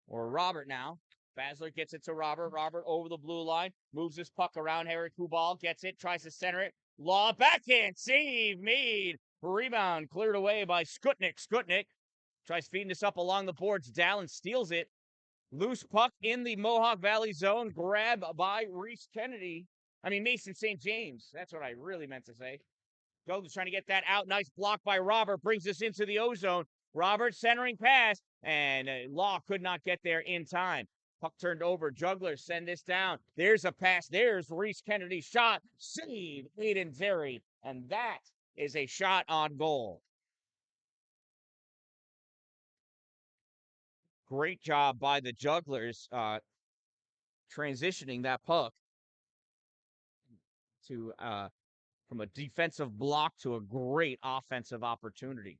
[SPEAKER 1] or Robert now. Basler gets it to Robert. Robert over the blue line, moves his puck around. Harry Kubal gets it, tries to center it. Law backhand, save made. Rebound cleared away by Skutnik. Skutnik tries feeding this up along the boards. Dalin steals it. Loose puck in the Mohawk Valley zone. Grab by Mason St. James. That's what I really meant to say. Gold's trying to get that out. Nice block by Robert. Brings us into the O-zone. Robert centering pass. And Law could not get there in time. Puck turned over. Jugglers send this down. There's a pass. There's Reese Kennedy's shot. Save Aiden Terry. And that is a shot on goal. Great job by the Jugglers transitioning that puck to from a defensive block to a great offensive opportunity.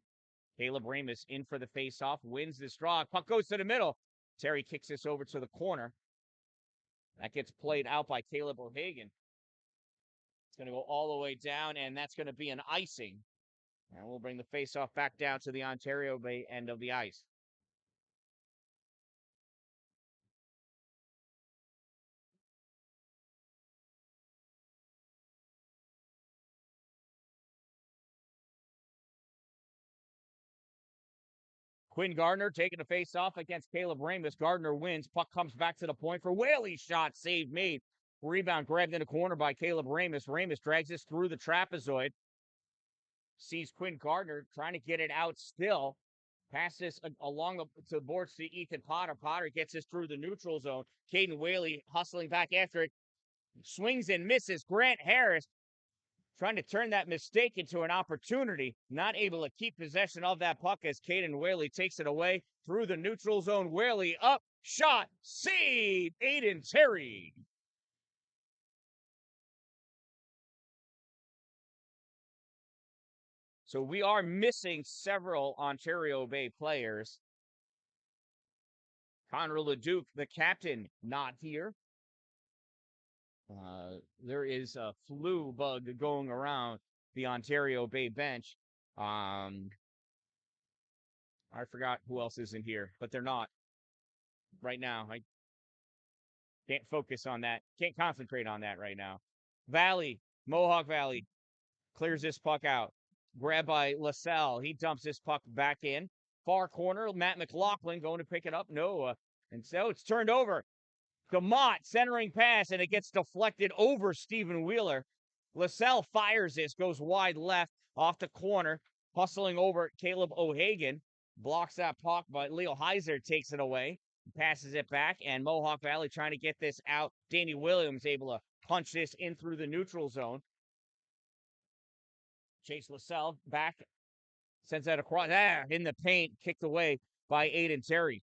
[SPEAKER 1] Caleb Ramus in for the faceoff, wins this draw. Puck goes to the middle. Terry kicks this over to the corner. That gets played out by Caleb O'Hagan. It's going to go all the way down, and that's going to be an icing. And we'll bring the faceoff back down to the Ontario Bay end of the ice. Quinn Gardner taking a face-off against Caleb Ramus. Gardner wins. Puck comes back to the point for Whaley's shot. Save made. Rebound grabbed in the corner by Caleb Ramus. Ramus drags this through the trapezoid. Sees Quinn Gardner trying to get it out still. Pass this along the boards to Ethan Potter. Potter gets this through the neutral zone. Caden Whaley hustling back after it. Swings and misses. Grant Harris trying to turn that mistake into an opportunity. Not able to keep possession of that puck as Caden Whaley takes it away through the neutral zone. Whaley up, shot, save, Aiden Terry. So we are missing several Ontario Bay players. Connor Leduc, the captain, not here. There is a flu bug going around the Ontario Bay bench. I forgot who else is in here, but they're not right now. I can't focus on that. Can't concentrate on that right now. Valley, Mohawk Valley, clears this puck out. Grabbed by LaSalle. He dumps this puck back in. Far corner, Matt McLaughlin going to pick it up. No, and so it's turned over. DeMott centering pass, and it gets deflected over Stephen Wheeler. LaSalle fires this, goes wide left off the corner, hustling over Caleb O'Hagan. Blocks that puck, but Leo Heiser takes it away. Passes it back, and Mohawk Valley trying to get this out. Danny Williams able to punch this in through the neutral zone. Chase LaSalle back, sends that across. In the paint, kicked away by Aiden Terry.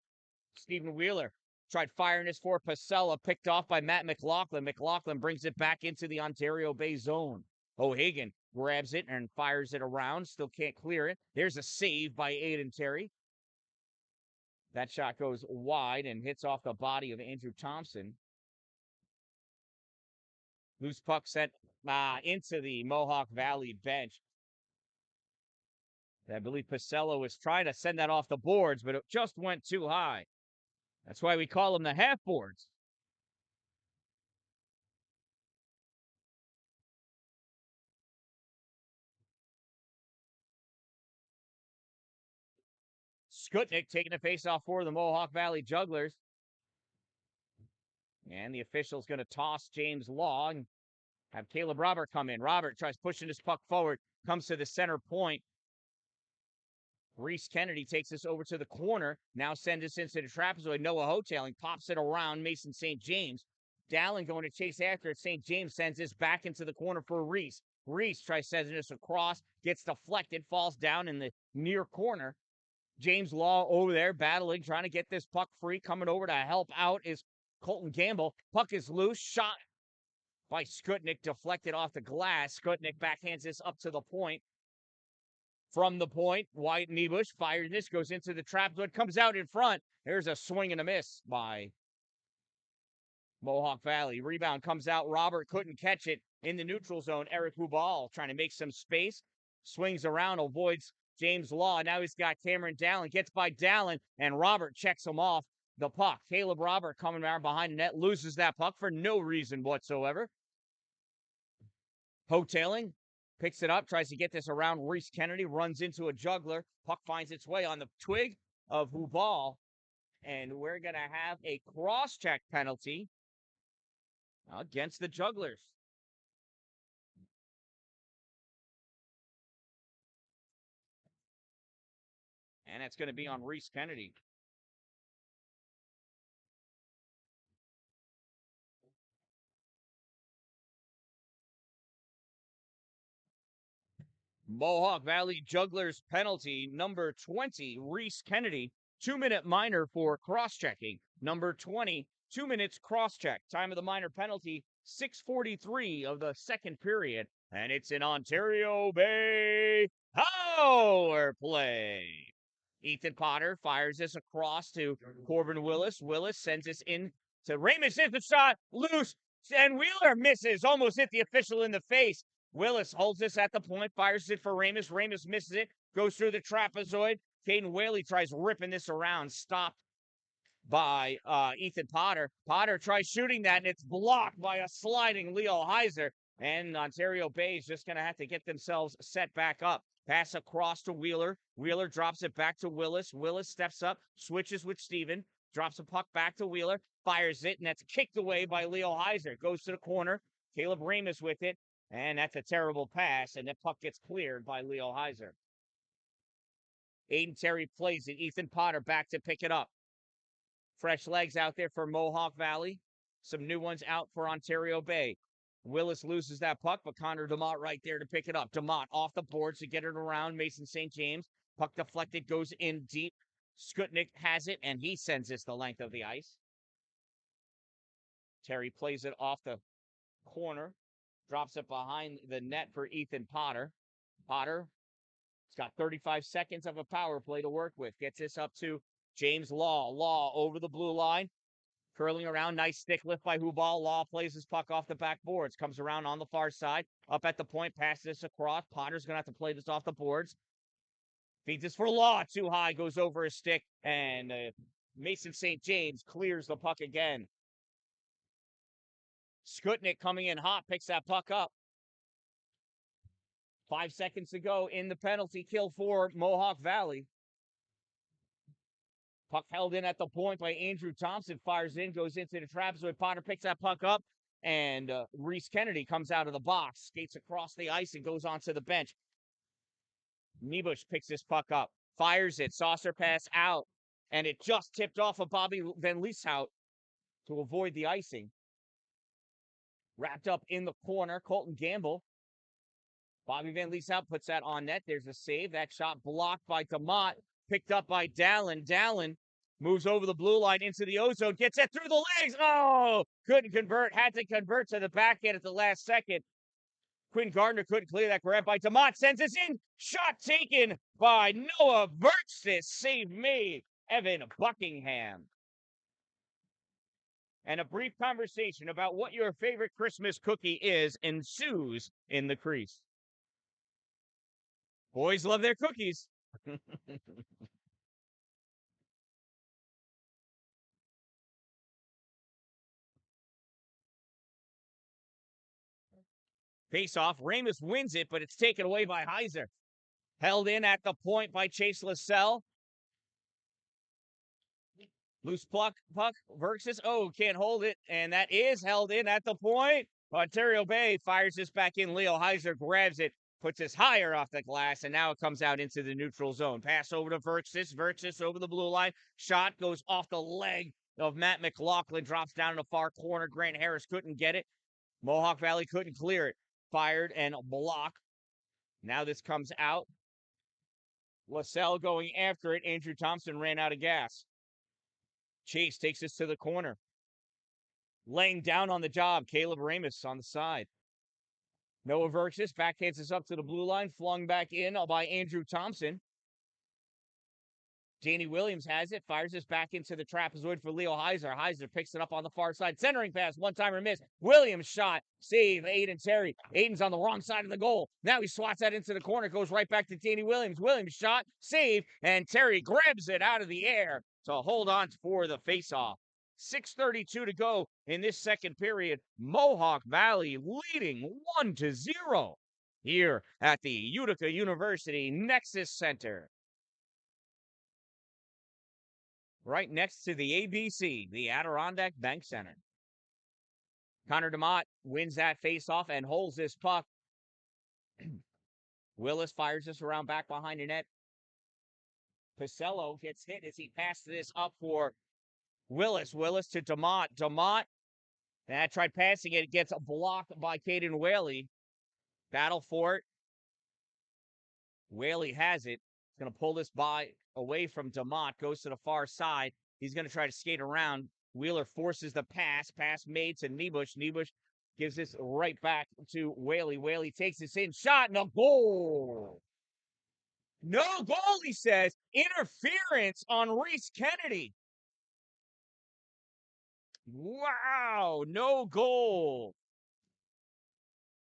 [SPEAKER 1] Stephen Wheeler tried firing this for Pasella, picked off by Matt McLaughlin. McLaughlin brings it back into the Ontario Bay zone. O'Hagan grabs it and fires it around. Still can't clear it. There's a save by Aiden Terry. That shot goes wide and hits off the body of Andrew Thompson. Loose puck sent into the Mohawk Valley bench. I believe Pasella was trying to send that off the boards, but it just went too high. That's why we call them the half boards. Skutnik taking a face-off for the Mohawk Valley Jugglers. And the official's going to toss James Law and have Caleb Robert come in. Robert tries pushing his puck forward, comes to the center point. Reese Kennedy takes this over to the corner. Now sends this into the trapezoid. Noah Hoteling pops it around Mason St. James. Dalin going to chase after it. St. James sends this back into the corner for Reese. Reese tries sending this across, gets deflected, falls down in the near corner. James Law over there battling, trying to get this puck free. Coming over to help out is Colton Gamble. Puck is loose, shot by Skutnik, deflected off the glass. Skutnik backhands this up to the point. From the point, White Niebusch fires this, goes into the trap zone, comes out in front. There's a swing and a miss by Mohawk Valley. Rebound comes out. Robert couldn't catch it in the neutral zone. Eric Hubal trying to make some space. Swings around, avoids James Law. Now he's got Cameron Dalin. Gets by Dalin, and Robert checks him off the puck. Caleb Robert coming around behind the net, loses that puck for no reason whatsoever. Hoteling, picks it up, tries to get this around Reese Kennedy, runs into a juggler. Puck finds its way on the twig of Hubal, and we're going to have a cross-check penalty against the Jugglers. And it's going to be on Reese Kennedy. Mohawk Valley Jugglers penalty number 20, Reese Kennedy. 2-minute minor for cross-checking. Number 20, 2 minutes cross-check. Time of the minor penalty, 6:43 of the second period. And it's an Ontario Bay power play. Ethan Potter fires this across to Corbin Willis. Willis sends this in to Ramus. Hits the shot, loose, and Wheeler misses. Almost hit the official in the face. Willis holds this at the point, fires it for Ramus. Ramus misses it, goes through the trapezoid. Caden Whaley tries ripping this around, stopped by Ethan Potter. Potter tries shooting that, and it's blocked by a sliding Leo Heiser. And Ontario Bay is just going to have to get themselves set back up. Pass across to Wheeler. Wheeler drops it back to Willis. Willis steps up, switches with Steven, drops a puck back to Wheeler, fires it, and that's kicked away by Leo Heiser. Goes to the corner. Caleb Ramus with it, and that's a terrible pass, and that puck gets cleared by Leo Heiser. Aiden Terry plays it. Ethan Potter back to pick it up. Fresh legs out there for Mohawk Valley. Some new ones out for Ontario Bay. Willis loses that puck, but Connor DeMott right there to pick it up. DeMott off the boards to get it around Mason St. James. Puck deflected, goes in deep. Skutnik has it, and he sends this the length of the ice. Terry plays it off the corner. Drops it behind the net for Ethan Potter. Potter has got 35 seconds of a power play to work with. Gets this up to James Law. Law over the blue line. Curling around, nice stick lift by Hubal. Law plays his puck off the backboards. Comes around on the far side. Up at the point, passes this across. Potter's going to have to play this off the boards. Feeds this for Law. Too high, goes over his stick. And Mason St. James clears the puck again. Skutnik coming in hot, picks that puck up. 5 seconds to go in the penalty kill for Mohawk Valley. Puck held in at the point by Andrew Thompson. Fires in, goes into the trapezoid. Potter picks that puck up, and Reese Kennedy comes out of the box, skates across the ice, and goes onto the bench. Niebusch picks this puck up, fires it, saucer pass out, and it just tipped off of Bobby Van Lieshout to avoid the icing. Wrapped up in the corner, Colton Gamble. Bobby Van Lieshout puts that on net. There's a save. That shot blocked by DeMott. Picked up by Dalin. Dalin moves over the blue line into the ozone. Gets it through the legs. Oh, couldn't convert. Had to convert to the backhand at the last second. Quinn Gardner couldn't clear that grab by DeMott. Sends us in. Shot taken by Noah Vertstis. Save made. Evan Buckingham. And a brief conversation about what your favorite Christmas cookie is ensues in the crease. Boys love their cookies. Face off. Ramus wins it, but it's taken away by Heiser. Held in at the point by Chase LaSalle. Loose puck. Versus. Oh, can't hold it. And that is held in at the point. Ontario Bay fires this back in. Leo Heiser grabs it, puts this higher off the glass, and now it comes out into the neutral zone. Pass over to Versus. Versus over the blue line. Shot goes off the leg of Matt McLaughlin drops down in the far corner. Grant Harris couldn't get it. Mohawk Valley couldn't clear it. Fired and blocked. Now this comes out. LaSalle going after it. Andrew Thompson ran out of gas. Chase takes this to the corner. Laying down on the job. Caleb Ramus on the side. Noah Verxis backhands this up to the blue line. Flung back in by Andrew Thompson. Danny Williams has it, fires this back into the trapezoid for Leo Heiser. Heiser picks it up on the far side. Centering pass, one-timer miss. Williams shot, save, Aiden Terry. Aiden's on the wrong side of the goal. Now he swats that into the corner, goes right back to Danny Williams. Williams shot, save, and Terry grabs it out of the air to hold on for the faceoff. 6:32 to go in this second period. Mohawk Valley leading 1-0 here at the Utica University Nexus Center. Right next to the ABC, the Adirondack Bank Center. Connor DeMott wins that faceoff and holds this puck. Willis fires this around back behind the net. Pisello gets hit as he passes this up for Willis. Willis to DeMott. DeMott, that tried passing it. It gets blocked by Caden Whaley. Battle for it. Whaley has it. He's going to pull this away from DeMott. Goes to the far side. He's going to try to skate around. Wheeler forces the pass. Pass made to Niebusch. Niebusch gives this right back to Whaley. Whaley takes this in. Shot and a goal. No goal, he says. Interference on Reese Kennedy. Wow. No goal.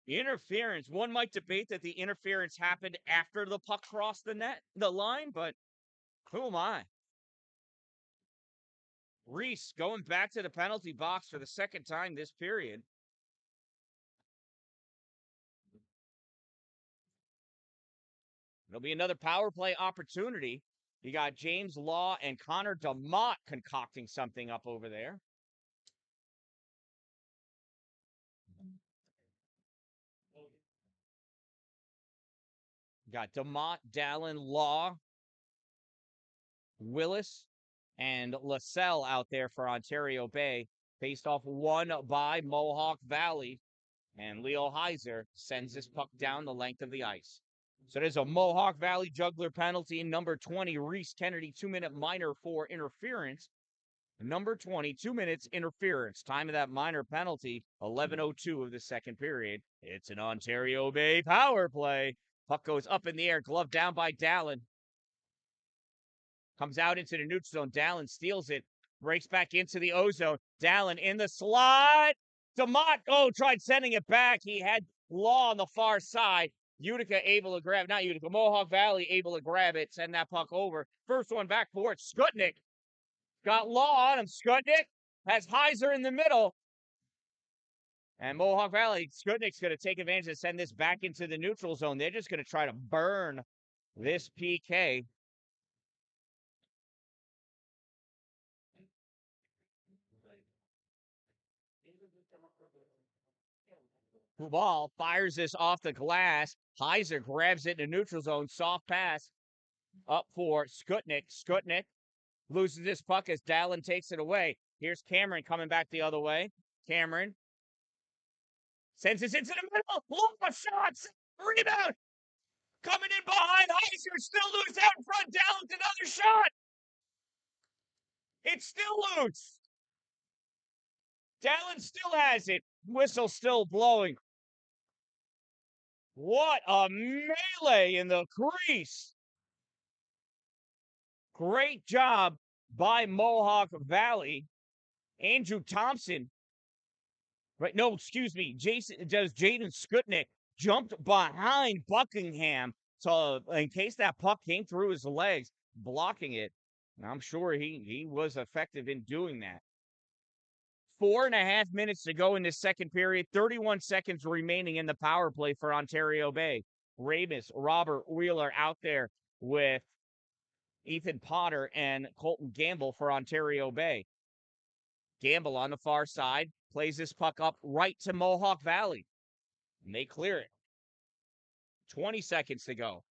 [SPEAKER 1] Interference. One might debate that the interference happened after the puck crossed the line, but who am I? Reese going back to the penalty box for the second time this period. It'll be another power play opportunity. You got James Law and Connor DeMott concocting something up over there. Got DeMott, Dan-Dalin, Law, Willis, and LaSalle out there for Ontario Bay. Faced off one by Mohawk Valley. And Leo Heiser sends this puck down the length of the ice. So there's a Mohawk Valley juggler penalty. Number 20, Reese Kennedy, 2-minute minor for interference. Number 20, 2 minutes interference. Time of that minor penalty, 11:02 of the second period. It's an Ontario Bay power play. Puck goes up in the air, glove down by Dan-Dalin. Comes out into the neutral zone. Dan-Dalin steals it, breaks back into the O-zone. Dan-Dalin in the slot. DeMott, tried sending it back. He had Law on the far side. Utica able to grab, not Utica, Mohawk Valley able to grab it, send that puck over. First one back for it. Skutnik got Law on him. Skutnik has Heiser in the middle. And Mohawk Valley, Skutnik's going to take advantage and send this back into the neutral zone. They're just going to try to burn this PK. Ball fires this off the glass. Heiser grabs it in the neutral zone. Soft pass up for Skutnik. Skutnik loses this puck as Dan-Dalin takes it away. Here's Cameron coming back the other way. Cameron sends this into the middle. Long shots. Rebound. Coming in behind. Heiser still loose out in front. Dan-Dalin with another shot. It's still loose. Dan-Dalin still has it. Whistle still blowing. What a melee in the crease. Great job by Mohawk Valley. Andrew Thompson. Right, no, excuse me. Jaden Skutnik jumped behind Buckingham in case that puck came through his legs, blocking it. And I'm sure he was effective in doing that. 4.5 minutes to go in this second period. 31 seconds remaining in the power play for Ontario Bay. Ramus, Robert Wheeler out there with Ethan Potter and Colton Gamble for Ontario Bay. Gamble on the far side plays this puck up right to Mohawk Valley. And they clear it. 20 seconds to go.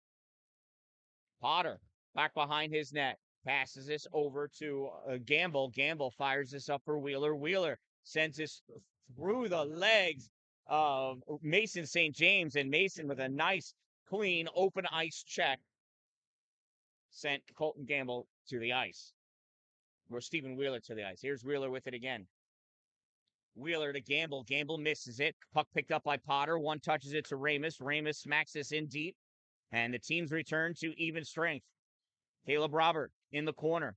[SPEAKER 1] Potter back behind his net. Passes this over to Gamble. Gamble fires this up for Wheeler. Wheeler sends this through the legs of Mason St. James, and Mason with a nice, clean, open ice check sent Colton Gamble to the ice. Or Stephen Wheeler to the ice. Here's Wheeler with it again. Wheeler to Gamble. Gamble misses it. Puck picked up by Potter. One touches it to Ramus. Ramus smacks this in deep. And the teams return to even strength. Caleb Robert in the corner.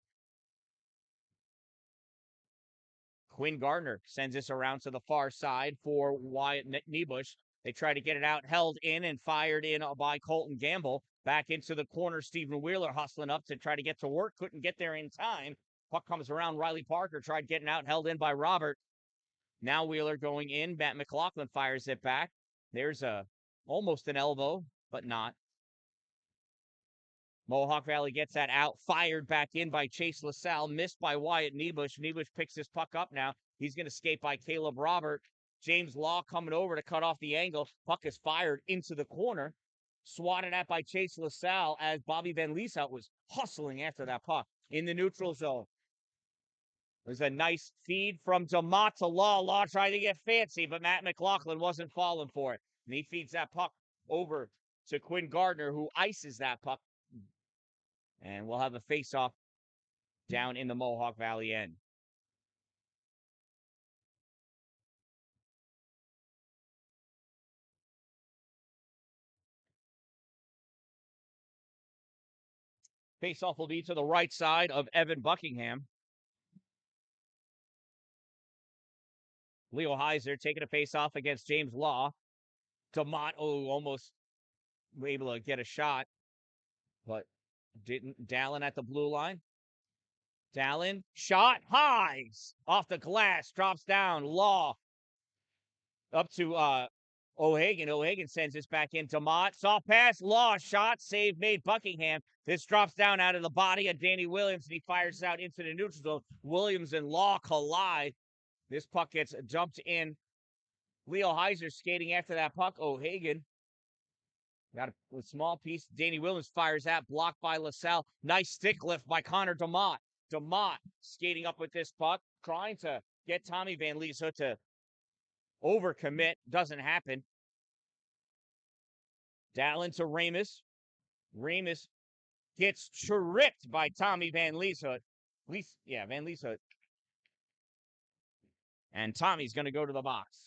[SPEAKER 1] Quinn Gardner sends this around to the far side for Wyatt Niebusch. They try to get it out, held in and fired in by Colton Gamble. Back into the corner, Stephen Wheeler hustling up to try to get to work. Couldn't get there in time. Puck comes around. Riley Parker tried getting out, held in by Robert. Now Wheeler going in. Matt McLaughlin fires it back. There's almost an elbow, but not. Mohawk Valley gets that out, fired back in by Chase LaSalle, missed by Wyatt Niebusch. Niebusch picks his puck up now. He's going to skate by Caleb Robert. James Law coming over to cut off the angle. Puck is fired into the corner. Swatted at by Chase LaSalle as Bobby Van Lieshout was hustling after that puck in the neutral zone. There's a nice feed from DeMott to Law. Law trying to get fancy, but Matt McLaughlin wasn't falling for it. And he feeds that puck over to Quinn Gardner, who ices that puck. And we'll have a face-off down in the Mohawk Valley end. Face-off will be to the right side of Evan Buckingham. Leo Heiser taking a face-off against James Law. DeMott, almost able to get a shot, but didn't. Dalin at the blue line. Dalin, shot, highs off the glass, drops down. Law up to O'Hagan. O'Hagan sends this back in. DeMott, soft pass, Law, shot, save made Buckingham. This drops down out of the body of Danny Williams, and he fires out into the neutral zone. Williams and Law collide. This puck gets dumped in. Leo Heiser skating after that puck. O'Hagan got a small piece. Danny Williams fires out, blocked by LaSalle. Nice stick lift by Connor DeMott. DeMott skating up with this puck, trying to get Tommy Van Lieshout to overcommit. Doesn't happen. Dalin to Ramus. Ramus gets tripped by Tommy Van Lieshout. Van Lieshout. And Tommy's going to go to the box.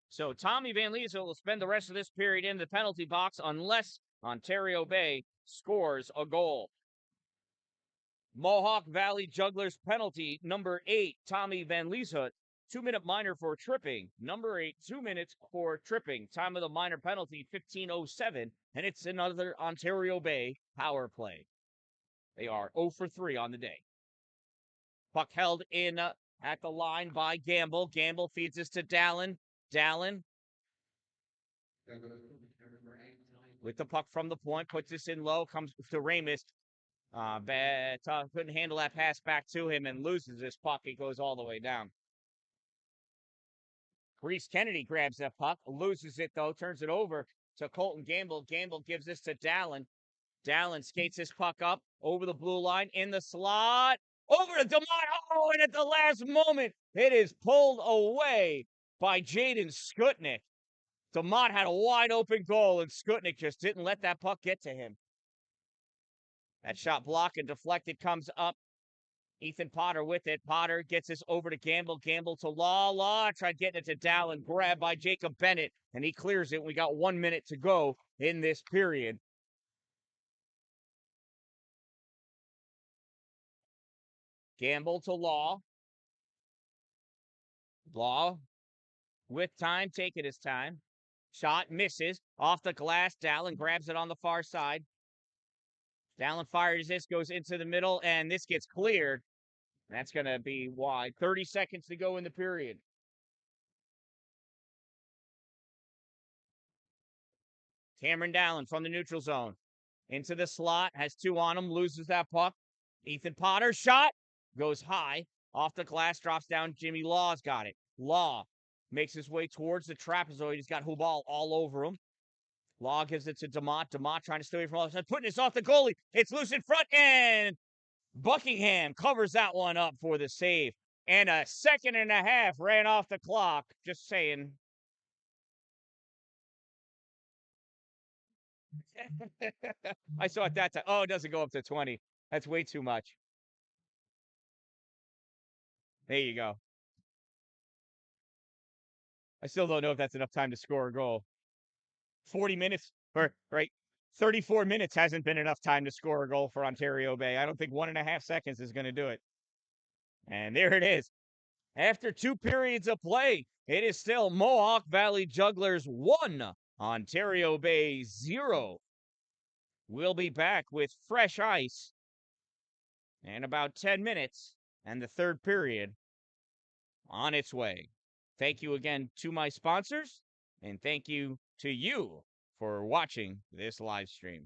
[SPEAKER 1] So Tommy Van Lieshout will spend the rest of this period in the penalty box unless Ontario Bay scores a goal. Mohawk Valley Jugglers penalty, number 8, Tommy Van Lieshout. 2-minute minor for tripping. Number 8, 2 minutes for tripping. Time of the minor penalty, 15:07. And it's another Ontario Bay power play. They are 0 for 3 on the day. Puck held in at the line by Gamble. Gamble feeds this to Dalin. Dalin with the puck from the point, puts this in low, comes to Ramus. Couldn't handle that pass back to him and loses this puck. It goes all the way down. Reese Kennedy grabs that puck, loses it though, turns it over to Colton Gamble. Gamble gives this to Dalin. Dalin skates his puck up over the blue line in the slot. Over to DeMott. And at the last moment, it is pulled away by Jaden Skutnik. DeMott had a wide open goal, and Skutnik just didn't let that puck get to him. That shot blocked and deflected, comes up. Ethan Potter with it. Potter gets this over to Gamble. Gamble to Law. Law tried getting it to Dalin. Grabbed by Jacob Bennett, and he clears it. We got 1 minute to go in this period. Gamble to Law. Law with time, taking his time. Shot misses off the glass. Dalin grabs it on the far side. Dalin fires this, goes into the middle, and this gets cleared. That's going to be wide. 30 seconds to go in the period. Cameron Dalin from the neutral zone. Into the slot, has 2 on him, loses that puck. Ethan Potter, shot, goes high. Off the glass, drops down. Jimmy Law's got it. Law makes his way towards the trapezoid. He's got Hubal all over him. Law gives it to DeMott. DeMott trying to stay away from all of a sudden, putting this off the goalie. It's loose in front, and Buckingham covers that one up for the save. And a second and a half ran off the clock. Just saying. I saw it that time. Oh, it doesn't go up to 20. That's way too much. There you go. I still don't know if that's enough time to score a goal. 40 minutes, or right, 34 minutes hasn't been enough time to score a goal for Ontario Bay. I don't think 1.5 seconds is going to do it. And there it is. After 2 periods of play, it is still Mohawk Valley Jugglers 1, Ontario Bay 0. We'll be back with fresh ice in about 10 minutes and the third period on its way. Thank you again to my sponsors, and thank you to you for watching this live stream.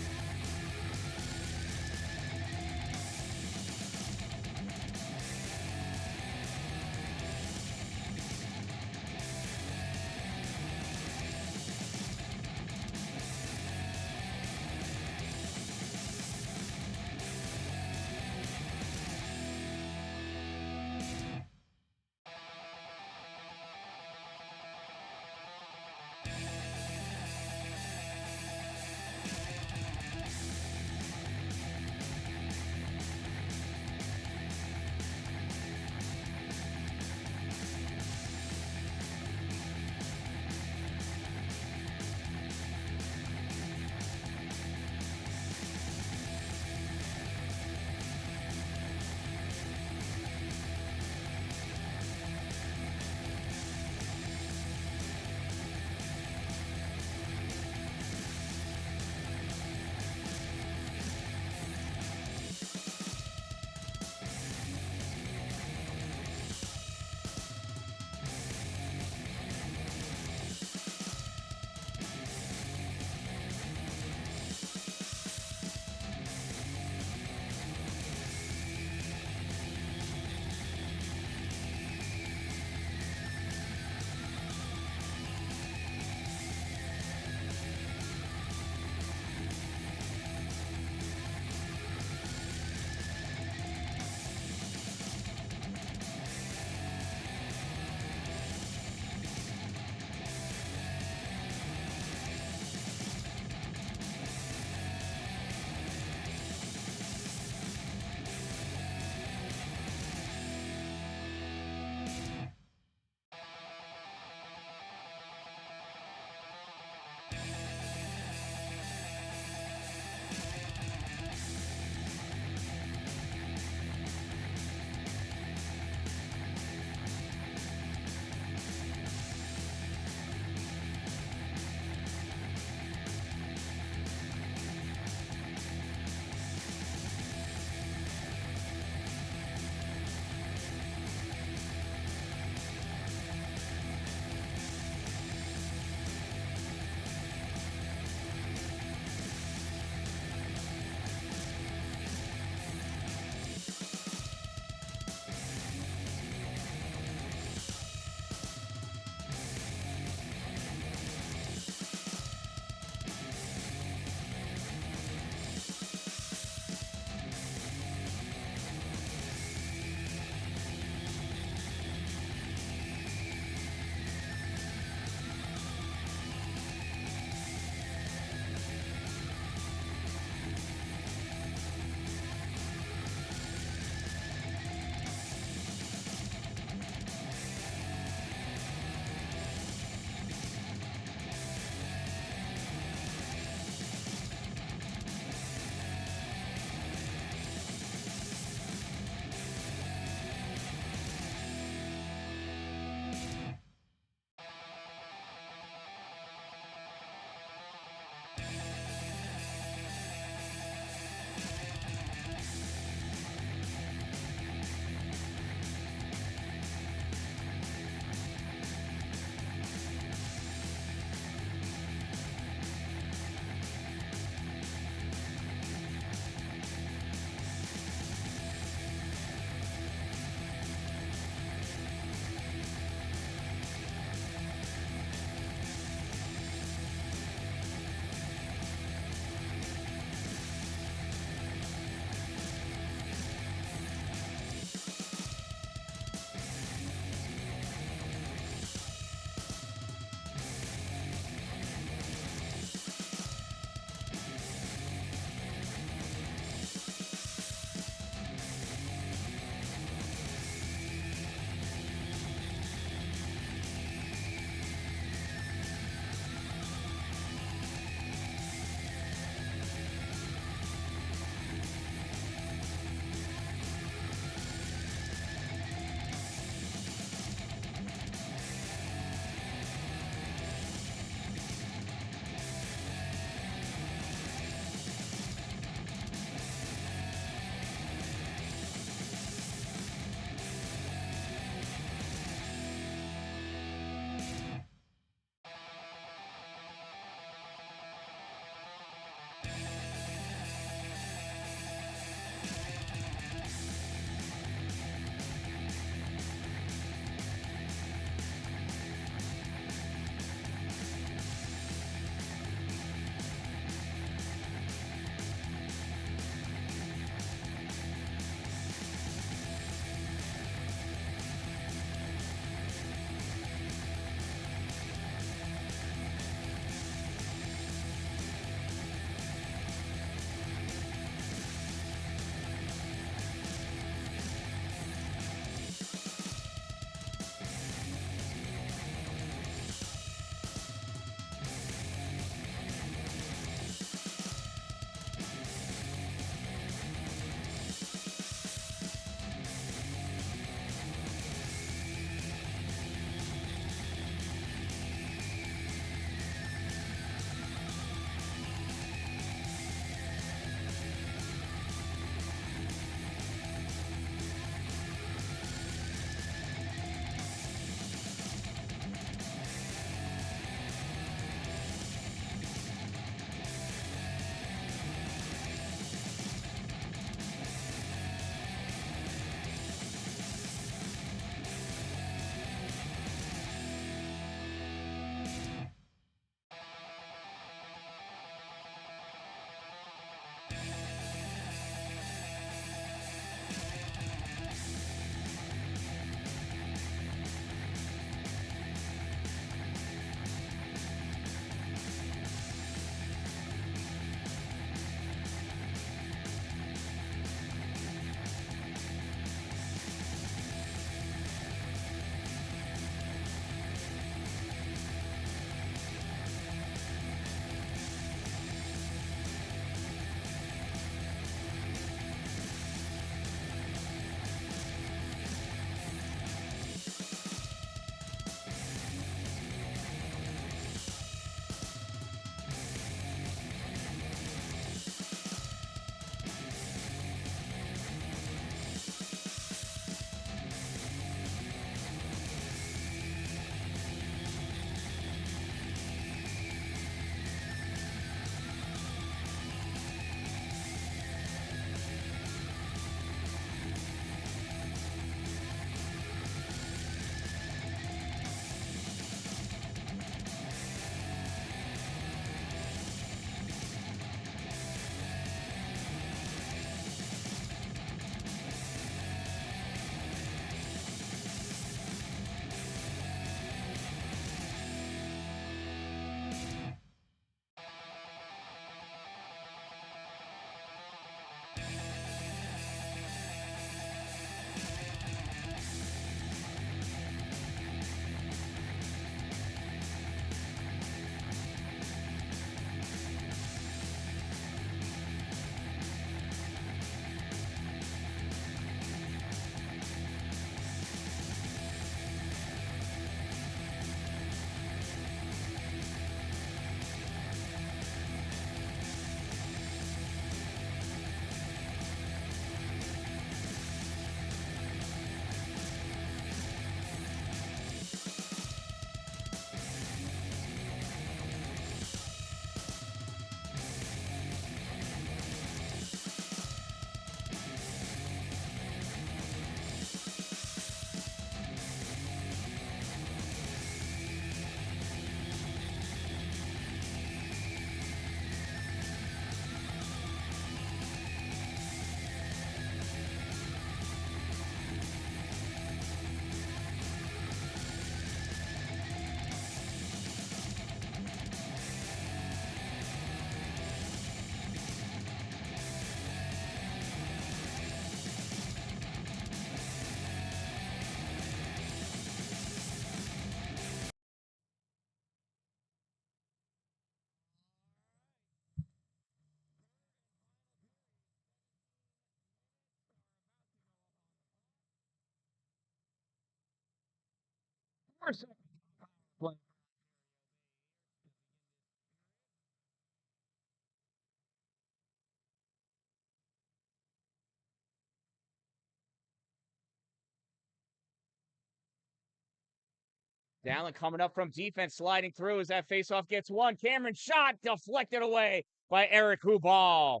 [SPEAKER 1] Dalin coming up from defense, sliding through as that faceoff gets one. Cameron shot deflected away by Eric Hubal.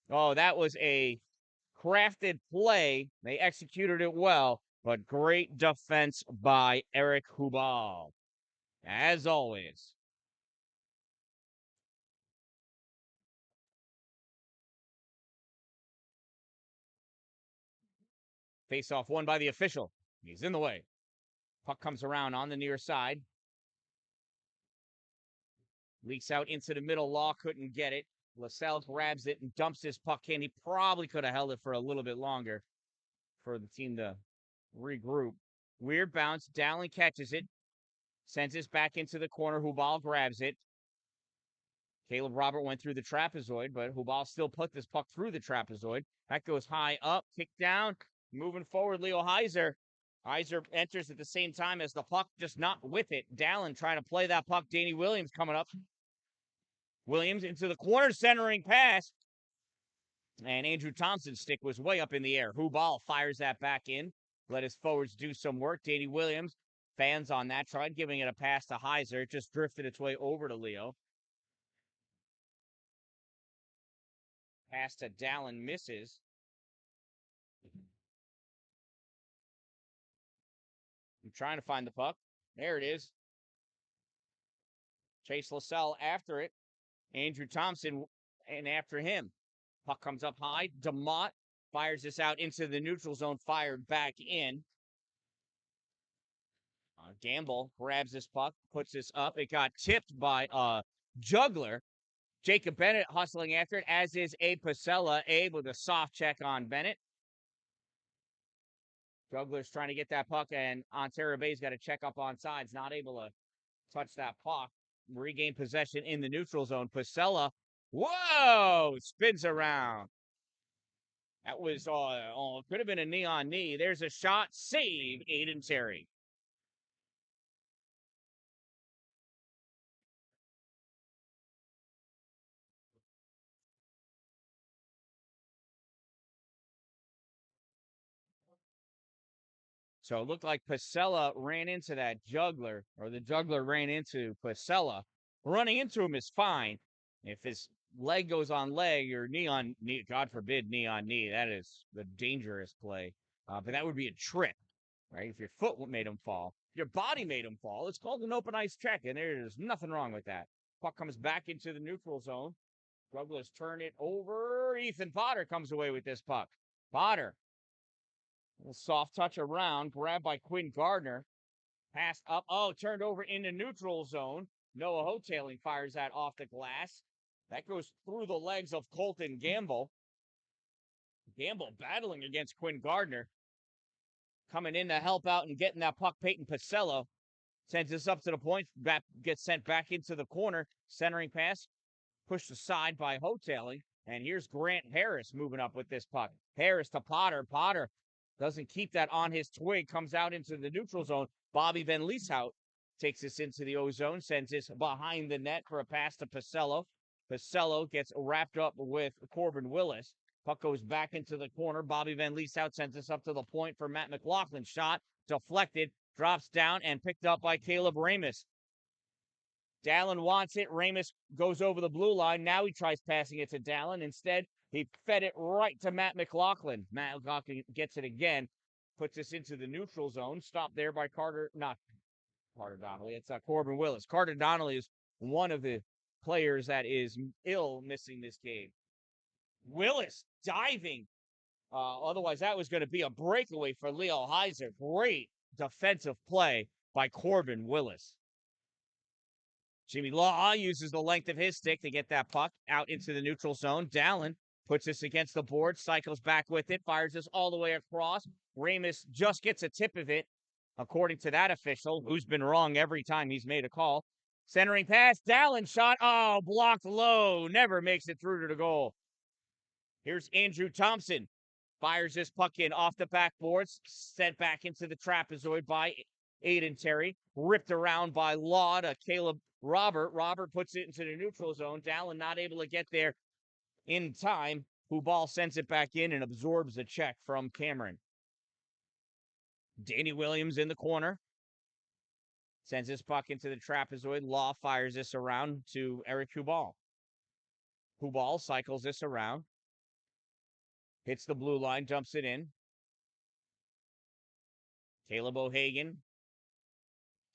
[SPEAKER 1] Oh, that was a crafted play. They executed it well, but great defense by Eric Hubal. As always. Face-off won by the official. He's in the way. Puck comes around on the near side. Leaks out into the middle. Law couldn't get it. LaSalle grabs it and dumps his puck in. He probably could have held it for a little bit longer for the team to regroup. Weird bounce. Dowling catches it. Sends it back into the corner. Hubal grabs it. Caleb Robert went through the trapezoid, but Hubal still put this puck through the trapezoid. That goes high up, kick down, moving forward. Leo Heiser. Heiser enters at the same time as the puck, just not with it. Dallin trying to play that puck. Danny Williams coming up. Williams into the corner, centering pass. And Andrew Thompson's stick was way up in the air. Hubal fires that back in. Let his forwards do some work. Danny Williams, fans on that, tried giving it a pass to Heiser. It just drifted its way over to Leo. Pass to Dallin misses. I'm trying to find the puck. There it is. Chase LaSalle after it. Andrew Thompson and after him. Puck comes up high. DeMott fires this out into the neutral zone. Fired back in. Gamble grabs this puck. Puts this up. It got tipped by Juggler. Jacob Bennett hustling after it, as is Abe Pasella. Abe with a soft check on Bennett. Jugglers trying to get that puck, and Ontario Bay's got to check up on sides. Not able to touch that puck. Regain possession in the neutral zone. Pasella, whoa, spins around. That was, could have been a knee on knee. There's a shot. Save, Aiden Terry. So it looked like Pasella ran into that juggler, or the juggler ran into Pasella. Running into him is fine. If his leg goes on leg or knee on knee, God forbid, knee on knee, that is the dangerous play. But that would be a trip, right? If your foot made him fall, your body made him fall, it's called an open ice check, and there's nothing wrong with that. Puck comes back into the neutral zone. Jugglers turn it over. Ethan Potter comes away with this puck. Potter. A little soft touch around, grabbed by Quinn Gardner. Passed up. Oh, turned over in the neutral zone. Noah Hotailing fires that off the glass. That goes through the legs of Colton Gamble. Gamble battling against Quinn Gardner. Coming in to help out and getting that puck. Peyton Pacello sends this up to the point. Gets sent back into the corner. Centering pass. Pushed aside by Hotailing. And here's Grant Harris moving up with this puck. Harris to Potter. Potter doesn't keep that on his twig. Comes out into the neutral zone. Bobby Van Lieshout takes this into the O-zone. Sends this behind the net for a pass to Pacello. Pacello gets wrapped up with Corbin Willis. Puck goes back into the corner. Bobby Van Lieshout sends this up to the point for Matt McLaughlin. Shot deflected. Drops down and picked up by Caleb Ramus. Dallin wants it. Ramus goes over the blue line. Now he tries passing it to Dallin. Instead, he fed it right to Matt McLaughlin. Matt McLaughlin gets it again. Puts this into the neutral zone. Stopped there by Carter Donnelly. It's Corbin Willis. Carter Donnelly is one of the players that is ill missing this game. Willis diving. Otherwise, that was going to be a breakaway for Leo Heiser. Great defensive play by Corbin Willis. Jimmy Law uses the length of his stick to get that puck out into the neutral zone. Dallin puts this against the board, cycles back with it, fires this all the way across. Ramus just gets a tip of it, according to that official, who's been wrong every time he's made a call. Centering pass, Dallin shot. Oh, blocked low. Never makes it through to the goal. Here's Andrew Thompson. Fires this puck in off the backboards, sent back into the trapezoid by Aiden Terry, ripped around by Law to Caleb Robert. Robert puts it into the neutral zone. Dalin not able to get there in time. Ball sends it back in and absorbs the check from Cameron. Danny Williams in the corner. Sends this puck into the trapezoid. Law fires this around to Eric Hubal. Hubal cycles this around. Hits the blue line, dumps it in. Caleb O'Hagan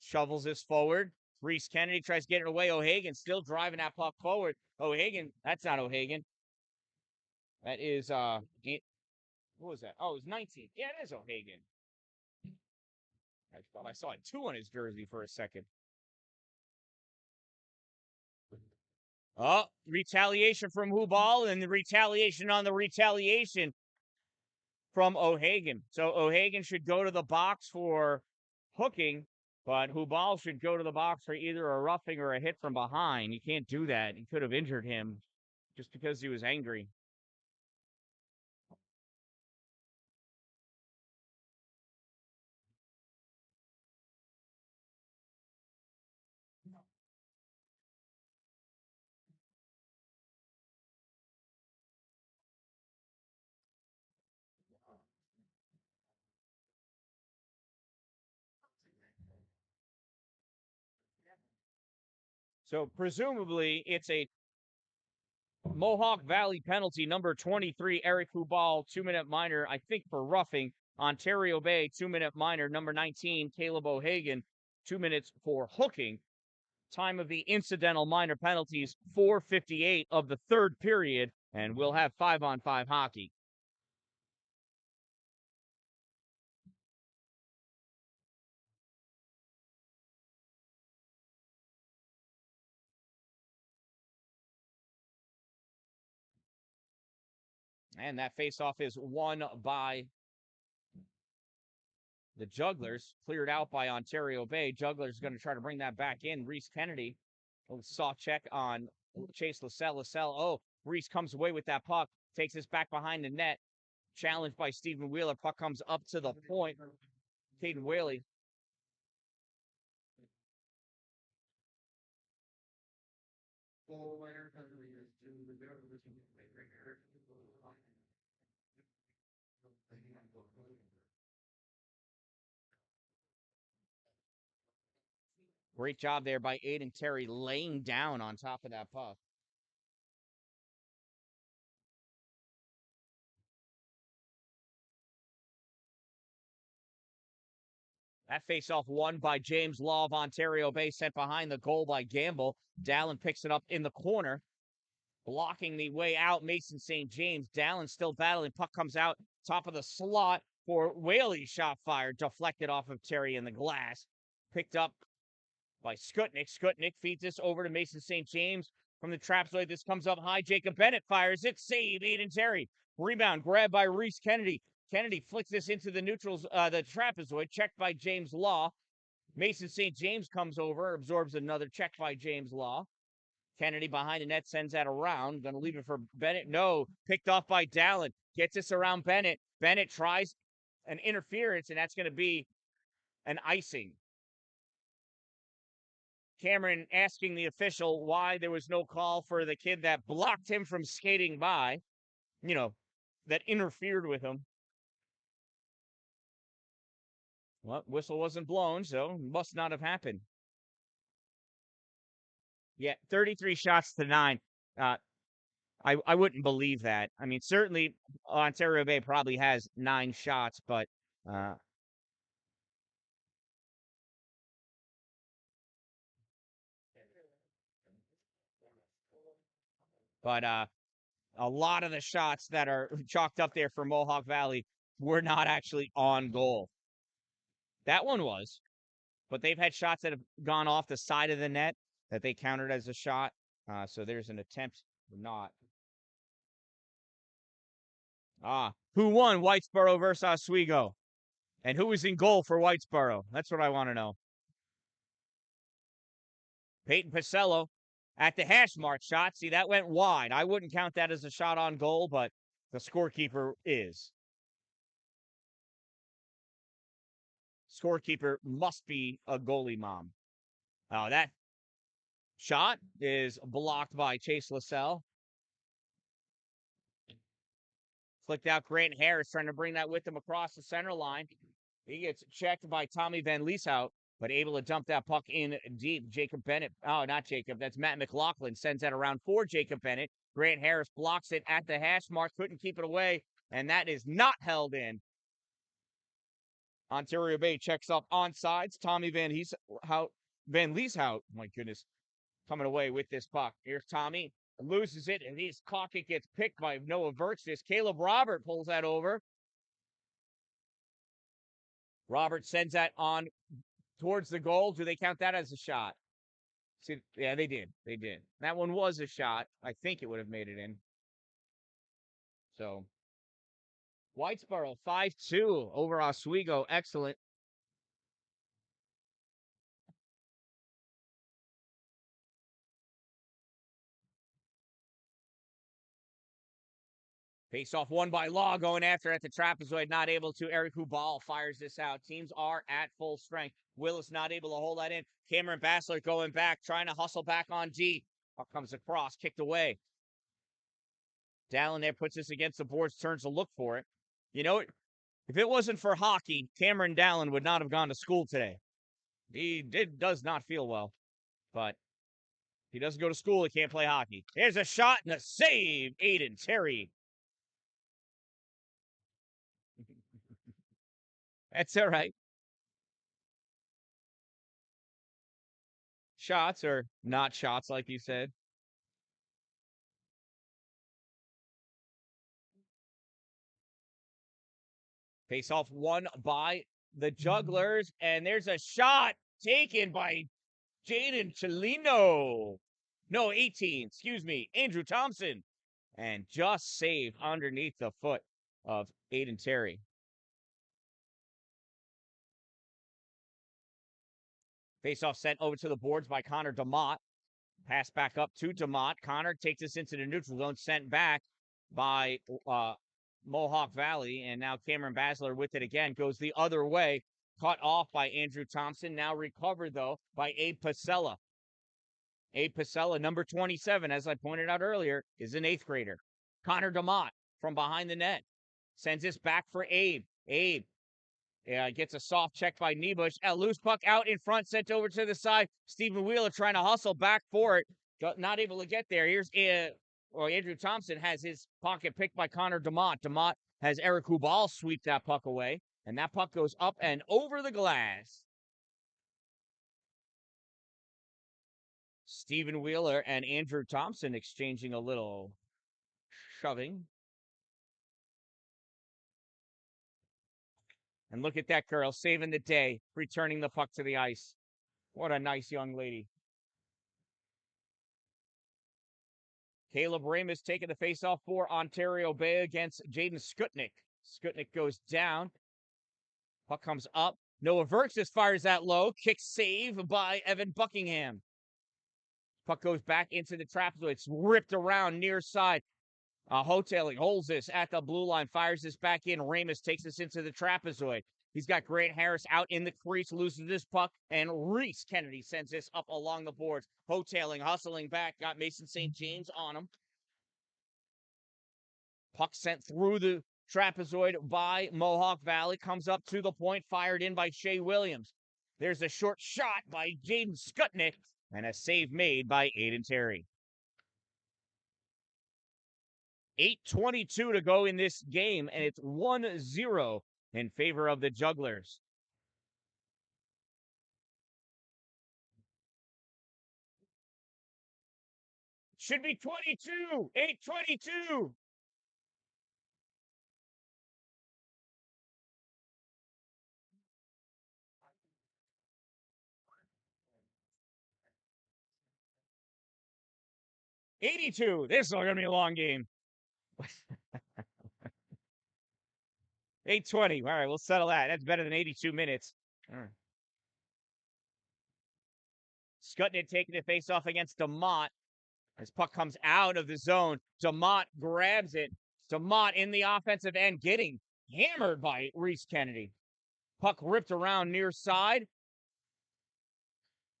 [SPEAKER 1] shovels this forward. Reese Kennedy tries to get it away. O'Hagan still driving that puck forward. O'Hagan, that's not O'Hagan. That is, what was that? Oh, it was 19. Yeah, it is O'Hagan. I thought I saw a 2 on his jersey for a second. Oh, retaliation from Hubal and the retaliation on the retaliation from O'Hagan. So O'Hagan should go to the box for hooking, but Hubal should go to the box for either a roughing or a hit from behind. You can't do that. He could have injured him just because he was angry. So presumably it's a Mohawk Valley penalty, number 23, Eric Hubal, 2-minute minor, I think for roughing. Ontario Bay, 2-minute minor, number 19, Caleb O'Hagan, 2 minutes for hooking. Time of the incidental minor penalties, 4:58 of the third period, and we'll have 5-on-5 hockey. And that faceoff is won by the Jugglers, cleared out by Ontario Bay. Jugglers going to try to bring that back in. Reese Kennedy, a soft check on Chase LaSalle. LaSalle, oh, Reese comes away with that puck, takes this back behind the net. Challenged by Stephen Wheeler. Puck comes up to the point. Caden Whaley. Great job there by Aiden Terry laying down on top of that puck. That faceoff won by James Law of Ontario Bay, sent behind the goal by Gamble. Dalin picks it up in the corner, blocking the way out. Mason St. James. Dalin still battling. Puck comes out top of the slot for Whaley. Shot fired, deflected off of Terry in the glass. Picked up by Skutnik. Skutnik feeds this over to Mason St. James from the trapezoid. This comes up high. Jacob Bennett fires it. Save Aiden Terry. Rebound grabbed by Reese Kennedy. Kennedy flicks this into the neutrals, the trapezoid, checked by James Law. Mason St. James comes over, absorbs another check by James Law. Kennedy behind the net sends that around. Going to leave it for Bennett. No, picked off by Dalin. Gets this around Bennett. Bennett tries an interference, and that's going to be an icing. Cameron asking the official why there was no call for the kid that blocked him from skating by, that interfered with him. Well, whistle wasn't blown, so must not have happened. Yeah, 33 shots to 9. I wouldn't believe that. I mean, certainly Ontario Bay probably has 9 shots, but a lot of the shots that are chalked up there for Mohawk Valley were not actually on goal. That one was, but they've had shots that have gone off the side of the net that they countered as a shot. So there's an attempt not. Who won Whitesboro versus Oswego? And who was in goal for Whitesboro? That's what I want to know. Peyton Pacello at the hash mark shot. See, that went wide. I wouldn't count that as a shot on goal, but the scorekeeper is. scorekeeper must be a goalie mom. Oh, that shot is blocked by Chase LaSalle. Flicked out Grant Harris, trying to bring that with him across the center line. He gets checked by Tommy Van Lieshout, but able to dump that puck in deep. Jacob Bennett, oh, not Jacob, that's Matt McLaughlin, sends that around for Jacob Bennett. Grant Harris blocks it at the hash mark, couldn't keep it away, and that is not held in. Ontario Bay checks off onsides. Tommy Van Lieshout, my goodness, coming away with this puck. Here's Tommy, loses it, and his pocket gets picked by Noah Verkstis. Caleb Robert pulls that over. Robert sends that on towards the goal. Do they count that as a shot? See, yeah, they did. They did. That one was a shot. I think it would have made it in. So, Whitesboro 5-2 over Oswego. Excellent. Face off one by Law, going after at the trapezoid, not able to. Eric Hubal fires this out. Teams are at full strength. Willis not able to hold that in. Cameron Bassler going back, trying to hustle back on D. Puck comes across, kicked away. Dallin there puts this against the boards, turns to look for it. You know, if it wasn't for hockey, Cameron Dallin would not have gone to school today. He does not feel well, but he doesn't go to school. He can't play hockey. There's a shot and a save. Aiden Terry. That's all right. Shots or not shots, like you said. Face off one by the Jugglers, and there's a shot taken by Jaden Chelino. No, 18, excuse me, Andrew Thompson. And just saved underneath the foot of Aiden Terry. Face-off sent over to the boards by Connor DeMott. Pass back up to DeMott. Connor takes this into the neutral zone, sent back by Mohawk Valley. And now Cameron Basler with it again. Goes the other way. Cut off by Andrew Thompson. Now recovered, though, by Abe Pasella. Abe Pasella, number 27, as I pointed out earlier, is an 8th grader. Connor DeMott from behind the net. Sends this back for Abe. Abe gets a soft check by Niebusch. A loose puck out in front, sent over to the side. Stephen Wheeler trying to hustle back for it. Not able to get there. Here's Andrew Thompson has his pocket picked by Connor DeMott. DeMott has Eric Hubal sweep that puck away. And that puck goes up and over the glass. Stephen Wheeler and Andrew Thompson exchanging a little shoving. And look at that girl saving the day, returning the puck to the ice. What a nice young lady. Caleb Ramus taking the faceoff for Ontario Bay against Jaden Skutnik. Skutnik goes down. Puck comes up. Noah Verkstis fires that low. Kick save by Evan Buckingham. Puck goes back into the trapezoid. It's ripped around near side. Hoteling holds this at the blue line, fires this back in. Ramus takes this into the trapezoid. He's got Grant Harris out in the crease, loses this puck, and Reese Kennedy sends this up along the boards. Hoteling, hustling back, got Mason St. James on him. Puck sent through the trapezoid by Mohawk Valley, comes up to the point, fired in by Shea Williams. There's a short shot by Jaden Skutnik, and a save made by Aiden Terry. 8:22 to go in this game, and it's 1-0 in favor of the Jugglers. Should be 22. 8:22. $82. This is going to be a long game. 8:20. All right, we'll settle that. That's better than 82 minutes. All right. Skutnik taking the face off against DeMott. As puck comes out of the zone, DeMott grabs it. DeMott in the offensive end, getting hammered by Reese Kennedy. Puck ripped around near side.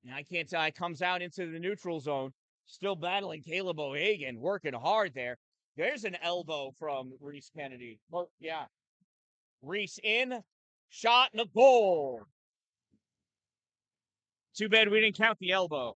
[SPEAKER 1] And I can't tell. It comes out into the neutral zone. Still battling Caleb O'Hagan, working hard there. There's an elbow from Reese Kennedy. Well, yeah. Reese in, shot, and a goal. Too bad we didn't count the elbow.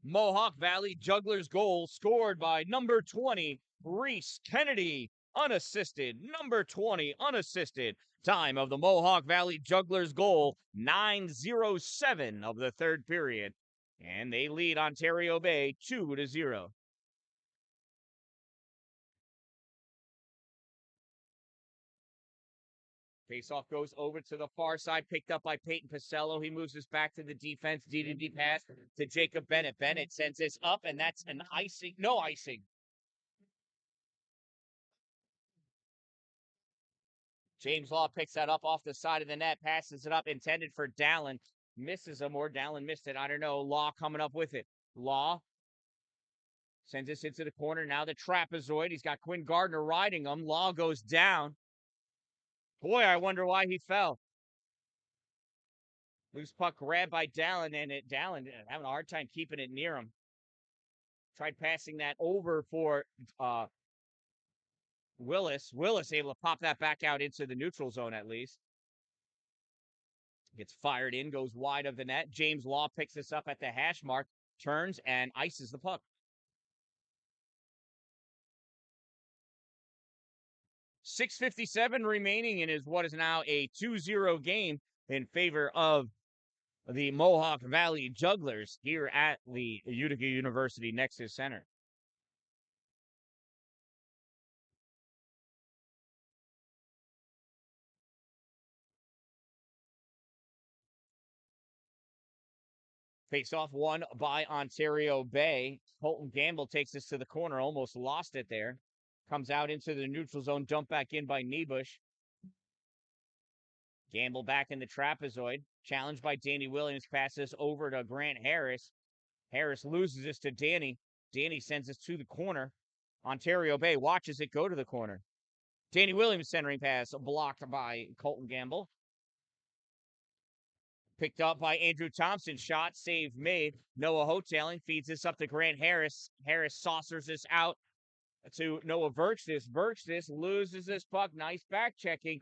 [SPEAKER 1] Mohawk Valley Jugglers goal scored by number 20, Reese Kennedy, unassisted. Number 20, unassisted. Time of the Mohawk Valley Jugglers goal, 9:07 of the third period. And they lead Ontario Bay 2-0. Faceoff goes over to the far side, picked up by Peyton Pacello. He moves us back to the defense. D-to-D pass to Jacob Bennett. Bennett sends this up, and that's an icing. No icing. James Law picks that up off the side of the net, passes it up, intended for Dalin. Misses him, or Dalin missed it. I don't know. Law coming up with it. Law sends this into the corner. Now the trapezoid. He's got Quinn Gardner riding him. Law goes down. Boy, I wonder why he fell. Loose puck grabbed by Dalin, and Dalin having a hard time keeping it near him. Tried passing that over for Willis. Willis able to pop that back out into the neutral zone at least. Gets fired in, goes wide of the net. James Law picks this up at the hash mark, turns, and ices the puck. 6:57 remaining in is what is now a 2-0 game in favor of the Mohawk Valley Jugglers here at the Utica University Nexus Center. Face-off won by Ontario Bay. Colton Gamble takes this to the corner, almost lost it there. Comes out into the neutral zone, dumped back in by Niebusch. Gamble back in the trapezoid. Challenged by Danny Williams. Passes over to Grant Harris. Harris loses this to Danny. Danny sends this to the corner. Ontario Bay watches it go to the corner. Danny Williams centering pass blocked by Colton Gamble. Picked up by Andrew Thompson. Shot, save made. Noah Hoteling feeds this up to Grant Harris. Harris saucers this out to Noah Verkstis. Verkstis loses this puck. Nice back checking.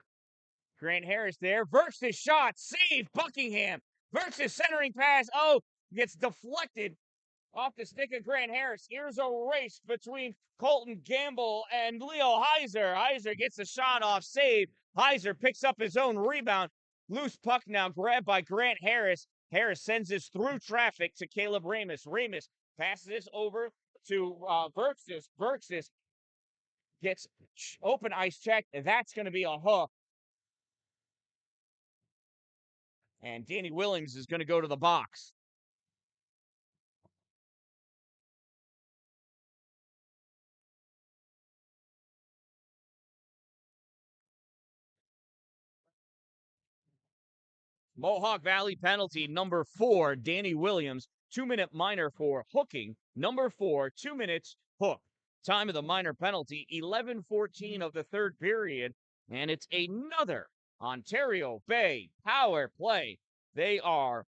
[SPEAKER 1] Grant Harris there. Verkstis shot. Save Buckingham. Verkstis centering pass. Oh, gets deflected off the stick of Grant Harris. Here's a race between Colton Gamble and Leo Heiser. Heiser gets the shot off. Save. Heiser picks up his own rebound. Loose puck now grabbed by Grant Harris. Harris sends this through traffic to Caleb Ramus. Ramus passes this over to Verkstis. Verkstis gets open ice check. That's going to be a hook. And Danny Williams is going to go to the box. Mohawk Valley penalty number 4, Danny Williams, 2-minute minor for hooking. Number 4, 2 minutes, hook. Time of the minor penalty, 11:14 of the third period, and it's another Ontario Bay power play. They are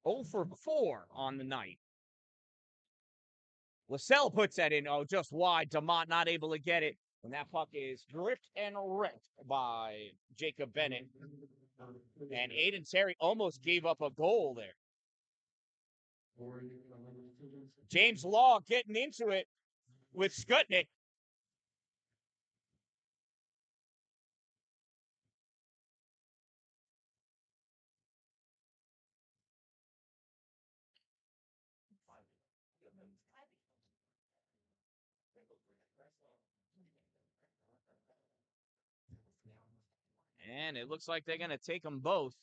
[SPEAKER 1] 0 for 4 on the night. LaSalle puts that in, just wide. DeMont not able to get it, and that puck is gripped and ripped by Jacob Bennett. And Aiden Terry almost gave up a goal there. James Law getting into it with Skutnik. And it looks like they're going to take them both.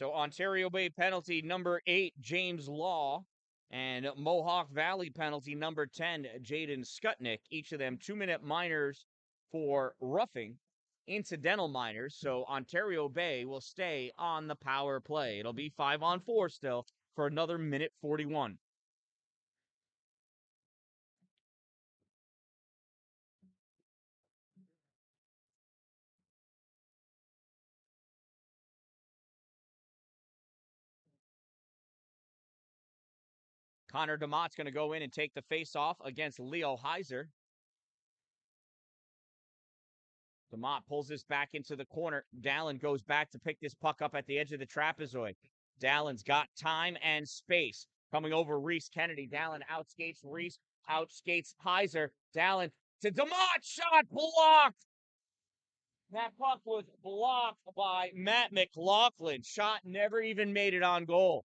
[SPEAKER 1] So Ontario Bay penalty number 8, James Law. And Mohawk Valley penalty number 10, Jaden Skutnik. Each of them 2-minute minors for roughing, incidental minors. So Ontario Bay will stay on the power play. It'll be 5-on-4 still for another minute 41. Connor DeMott's going to go in and take the face-off against Leo Heiser. DeMott pulls this back into the corner. Dalin goes back to pick this puck up at the edge of the trapezoid. Dallin's got time and space. Coming over Reese Kennedy. Dalin outskates Reese, outskates Heiser. Dalin to DeMott. Shot blocked. That puck was blocked by Matt McLaughlin. Shot never even made it on goal.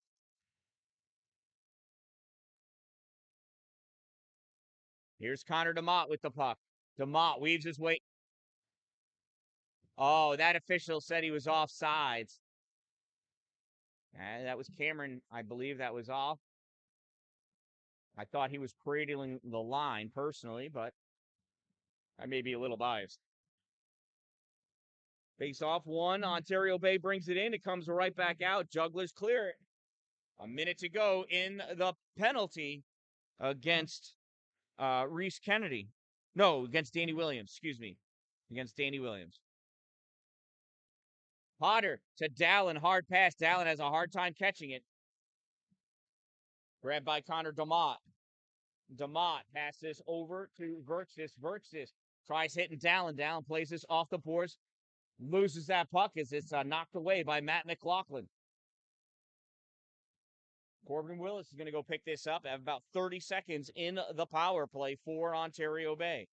[SPEAKER 1] Here's Connor DeMott with the puck. DeMott weaves his way. Oh, that official said he was offsides. That was Cameron, I believe that was off. I thought he was cradling the line personally, but I may be a little biased. Face off one. Ontario Bay brings it in. It comes right back out. Jugglers clear it. A minute to go in the penalty against Reese Kennedy. No, against Danny Williams. Excuse me. Against Danny Williams. Potter to Dalin. Hard pass. Dalin has a hard time catching it. Grabbed by Connor DeMott. DeMott passes over to Verchis. Verchis tries hitting Dalin. Dalin plays this off the boards. Loses that puck as it's knocked away by Matt McLaughlin. Corbin Willis is going to go pick this up at about 30 seconds in the power play for Ontario Bay.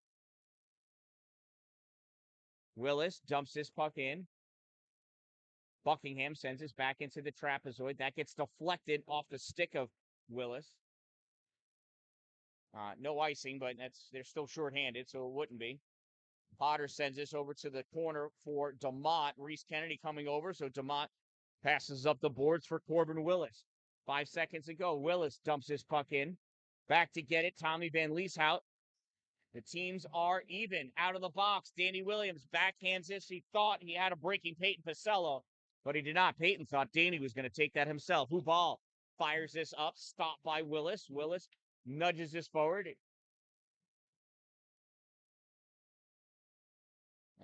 [SPEAKER 1] Willis dumps this puck in. Buckingham sends this back into the trapezoid. That gets deflected off the stick of Willis. No icing, but they're still shorthanded, so it wouldn't be. Potter sends this over to the corner for DeMott. Reese Kennedy coming over, so DeMott passes up the boards for Corbin Willis. 5 seconds to go. Willis dumps his puck in. Back to get it. Tommy Van Lieshout. The teams are even out of the box. Danny Williams backhands this. He thought he had a breaking Peyton Pacello, but he did not. Peyton thought Danny was going to take that himself. Hubal fires this up. Stopped by Willis. Willis nudges this forward.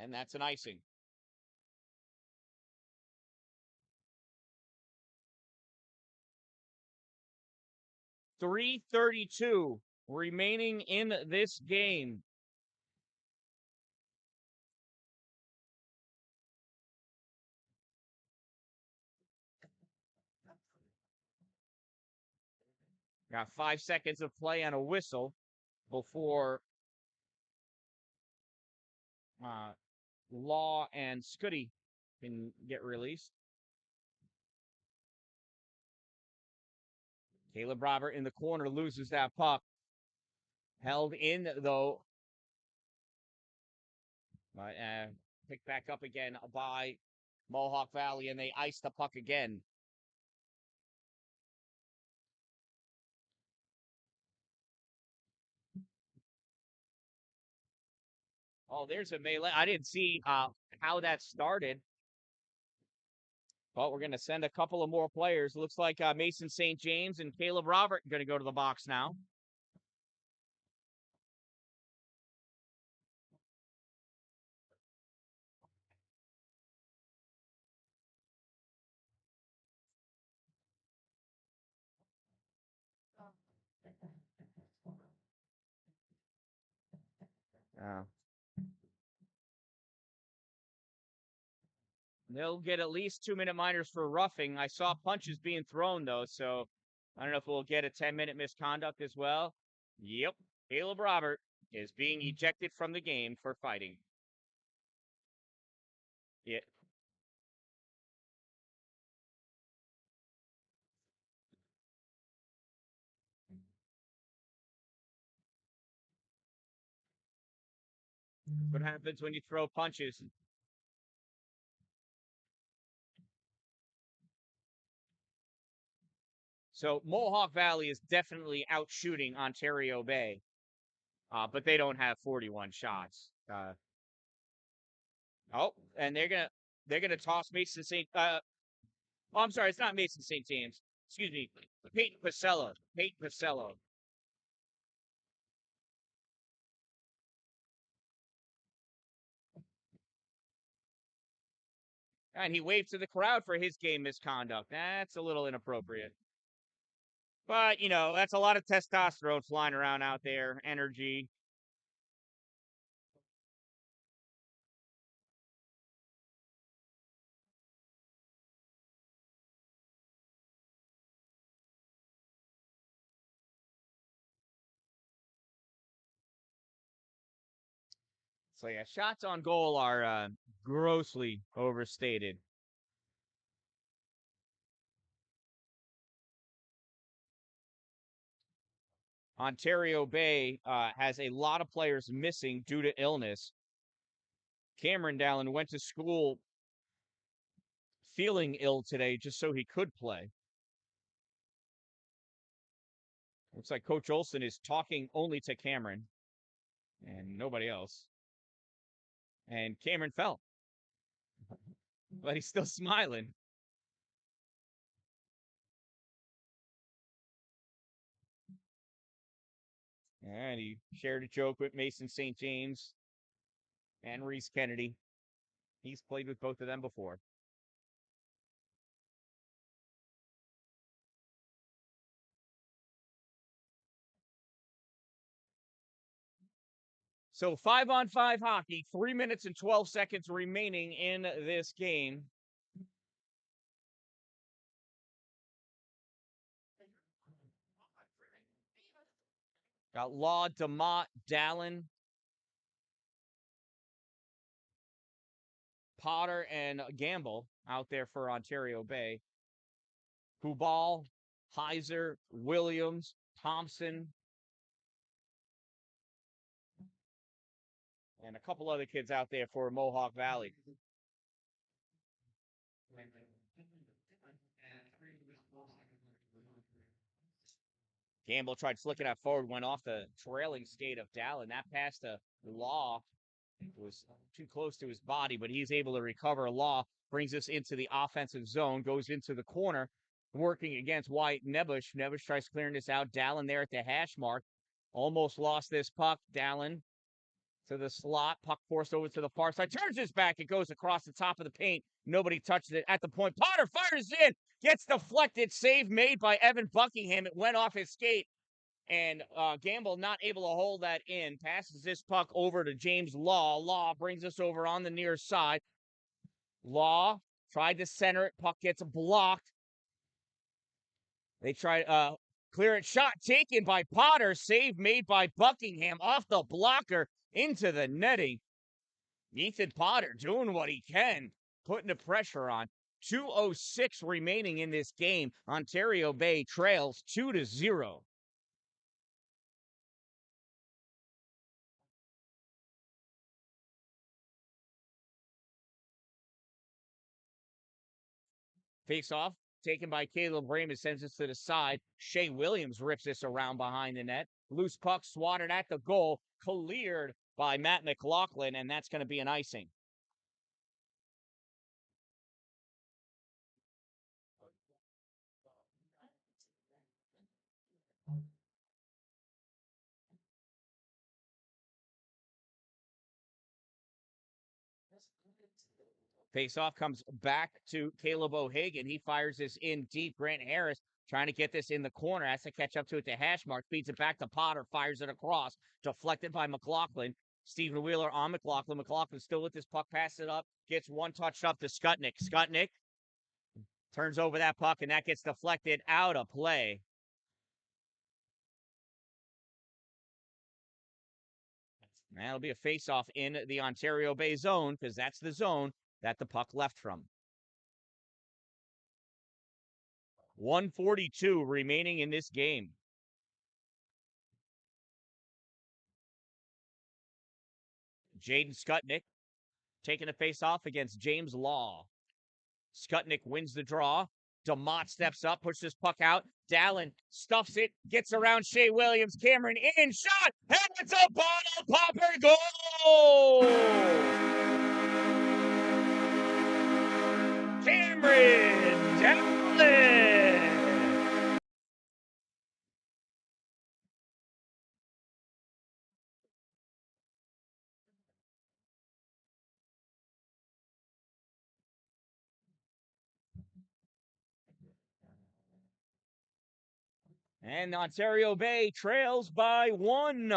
[SPEAKER 1] And that's an icing. .332 remaining in this game. Got 5 seconds of play on a whistle before Law and Scuddy can get released. Caleb Robert in the corner loses that puck. Held in, though. But picked back up again by Mohawk Valley, and they ice the puck again. Oh, there's a melee. I didn't see how that started. But we're going to send a couple of more players. Looks like Mason St. James and Caleb Robert are going to go to the box now. They'll get at least 2-minute minors for roughing. I saw punches being thrown, though, so I don't know if we'll get a 10-minute misconduct as well. Yep, Caleb Robert is being ejected from the game for fighting. Yeah. What happens when you throw punches? So Mohawk Valley is definitely out shooting Ontario Bay, but they don't have 41 shots. Oh, and they're gonna toss Mason St. Oh, I'm sorry, it's not Mason St. James. Excuse me, Peyton Pacello. Peyton Pacello. And he waved to the crowd for his game misconduct. That's a little inappropriate. But, that's a lot of testosterone flying around out there, energy. So, yeah, shots on goal are grossly overstated. Ontario Bay has a lot of players missing due to illness. Cameron Dallin went to school feeling ill today just so he could play. Looks like Coach Olson is talking only to Cameron and nobody else. And Cameron fell, but he's still smiling. And he shared a joke with Mason St. James and Reese Kennedy. He's played with both of them before. So 5-on-5 hockey, 3 minutes and 12 seconds remaining in this game. Got Law, DeMott, Dallin, Potter, and Gamble out there for Ontario Bay. Hubal, Heiser, Williams, Thompson, and a couple other kids out there for Mohawk Valley. Gamble tried flicking that forward, went off the trailing skate of Dallin. That pass to Law was too close to his body, but he's able to recover. Law brings us into the offensive zone, goes into the corner, working against White Nebush. Nebush tries clearing this out. Dallin there at the hash mark. Almost lost this puck. Dallin to the slot. Puck forced over to the far side. Turns his back. It goes across the top of the paint. Nobody touches it at the point. Potter fires in. Gets deflected. Save made by Evan Buckingham. It went off his skate. And Gamble not able to hold that in. Passes this puck over to James Law. Law brings us over on the near side. Law tried to center it. Puck gets blocked. They try clear it. Shot taken by Potter. Save made by Buckingham off the blocker into the netting. Ethan Potter doing what he can, putting the pressure on. 2:06 remaining in this game. Ontario Bay trails 2-0. Face off, taken by Caleb Raymond, sends this to the side. Shea Williams rips this around behind the net. Loose puck swatted at the goal, cleared by Matt McLaughlin, and that's going to be an icing. Face-off comes back to Caleb O'Hagan. He fires this in deep. Grant Harris trying to get this in the corner. Has to catch up to it to hash mark. Feeds it back to Potter. Fires it across. Deflected by McLaughlin. Stephen Wheeler on McLaughlin. McLaughlin still with this puck. Passes it up. Gets one touched up to Skutnik. Skutnik turns over that puck, and that gets deflected out of play. That'll be a face-off in the Ontario Bay zone because that's the zone that the puck left from. 1:42 remaining in this game. Jaden Skutnik taking a face-off against James Law. Skutnik wins the draw. DeMott steps up, pushes this puck out. Dalin stuffs it, gets around Shea Williams. Cameron in, shot, and it's a bottle popper goal! Cameron Dan-Dalin! And Ontario Bay trails by 1.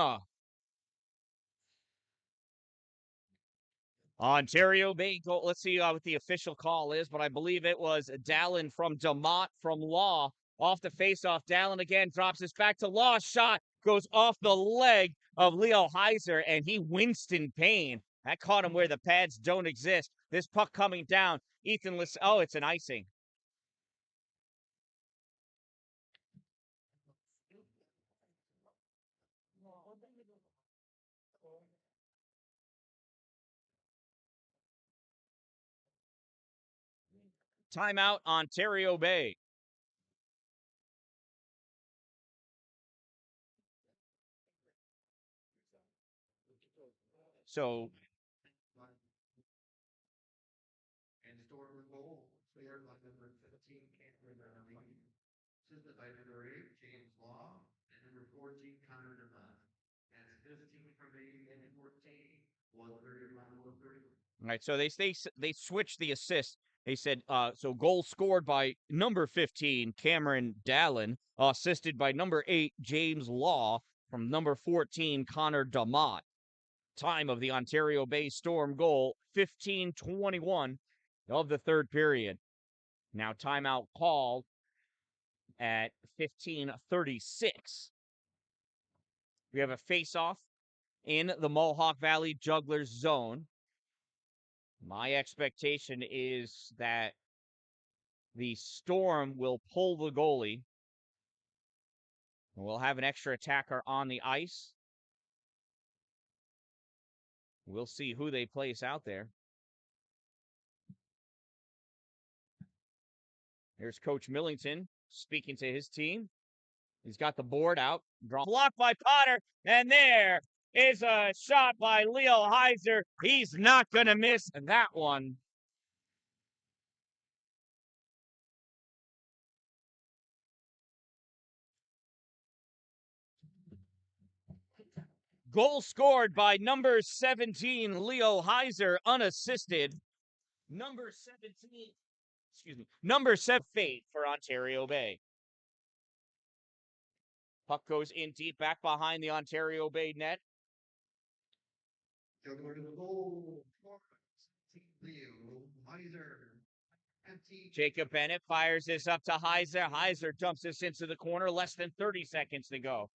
[SPEAKER 1] Ontario Bay goal. Let's see what the official call is, but I believe it was Dalin from DeMott from Law. Off the faceoff, Dalin again drops this back to Law. Shot goes off the leg of Leo Heiser, and he winced in pain. That caught him where the pads don't exist. This puck coming down. Ethan oh, it's an icing. Timeout, Ontario Bay. So,
[SPEAKER 2] And Storm goal, scored by number 15, Cameron Dan-Dalin, assisted by number 8, James Law, and number 14, Connor DeMott. That's 15 from 8 and 14, 130 around 130.
[SPEAKER 1] all right, so they switched the assist. They said so goal scored by number 15 Cameron Dalin, assisted by number 8 James Law, from number 14 Connor DeMott. Time of the Ontario Bay Storm goal 15:21 of the third period. Now timeout called at 15:36. We have a face-off in the Mohawk Valley Jugglers zone. My expectation is that the Storm will pull the goalie. We'll have an extra attacker on the ice. We'll see who they place out there. Here's Coach Millington speaking to his team. He's got the board out. Blocked by Potter, and there is a shot by Leo Heiser. He's not going to miss that one. Goal scored by number 17, Leo Heiser, unassisted. Number 17, number 7, fate for Ontario Bay. Puck goes in deep, back behind the Ontario Bay net.
[SPEAKER 2] Juggler to the goal, 17, Leo Heiser.
[SPEAKER 1] Jacob Bennett fires this up to Heiser. Heiser dumps this into the corner. Less than 30 seconds to go.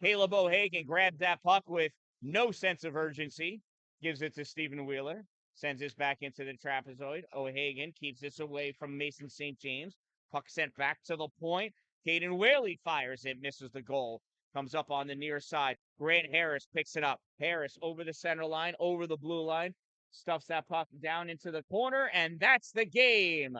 [SPEAKER 1] Caleb O'Hagan grabs that puck with no sense of urgency. Gives it to Stephen Wheeler. Sends this back into the trapezoid. O'Hagan keeps this away from Mason St. James. Puck sent back to the point. Caden Whaley fires it. Misses the goal. Comes up on the near side. Grant Harris picks it up. Harris over the center line, over the blue line. Stuffs that puck down into the corner, and that's the game.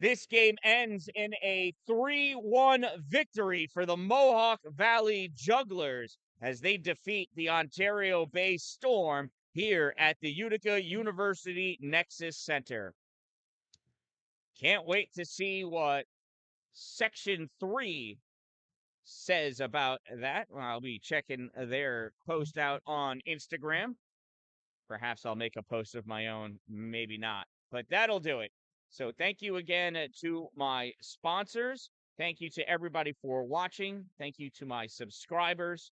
[SPEAKER 1] This game ends in a 3-1 victory for the Mohawk Valley Jugglers as they defeat the Ontario Bay Storm here at the Utica University Nexus Center. Can't wait to see what Section 3 says about that. I'll be checking their post out on Instagram. Perhaps I'll make a post of my own, maybe not, but that'll do it. So thank you again to my sponsors. Thank you to everybody for watching. Thank you to my subscribers.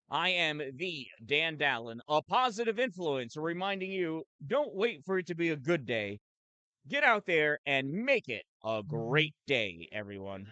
[SPEAKER 1] I am the Dan-Dalin, a positive influence, reminding you, don't wait for it to be a good day. Get out there and make it a great day, everyone.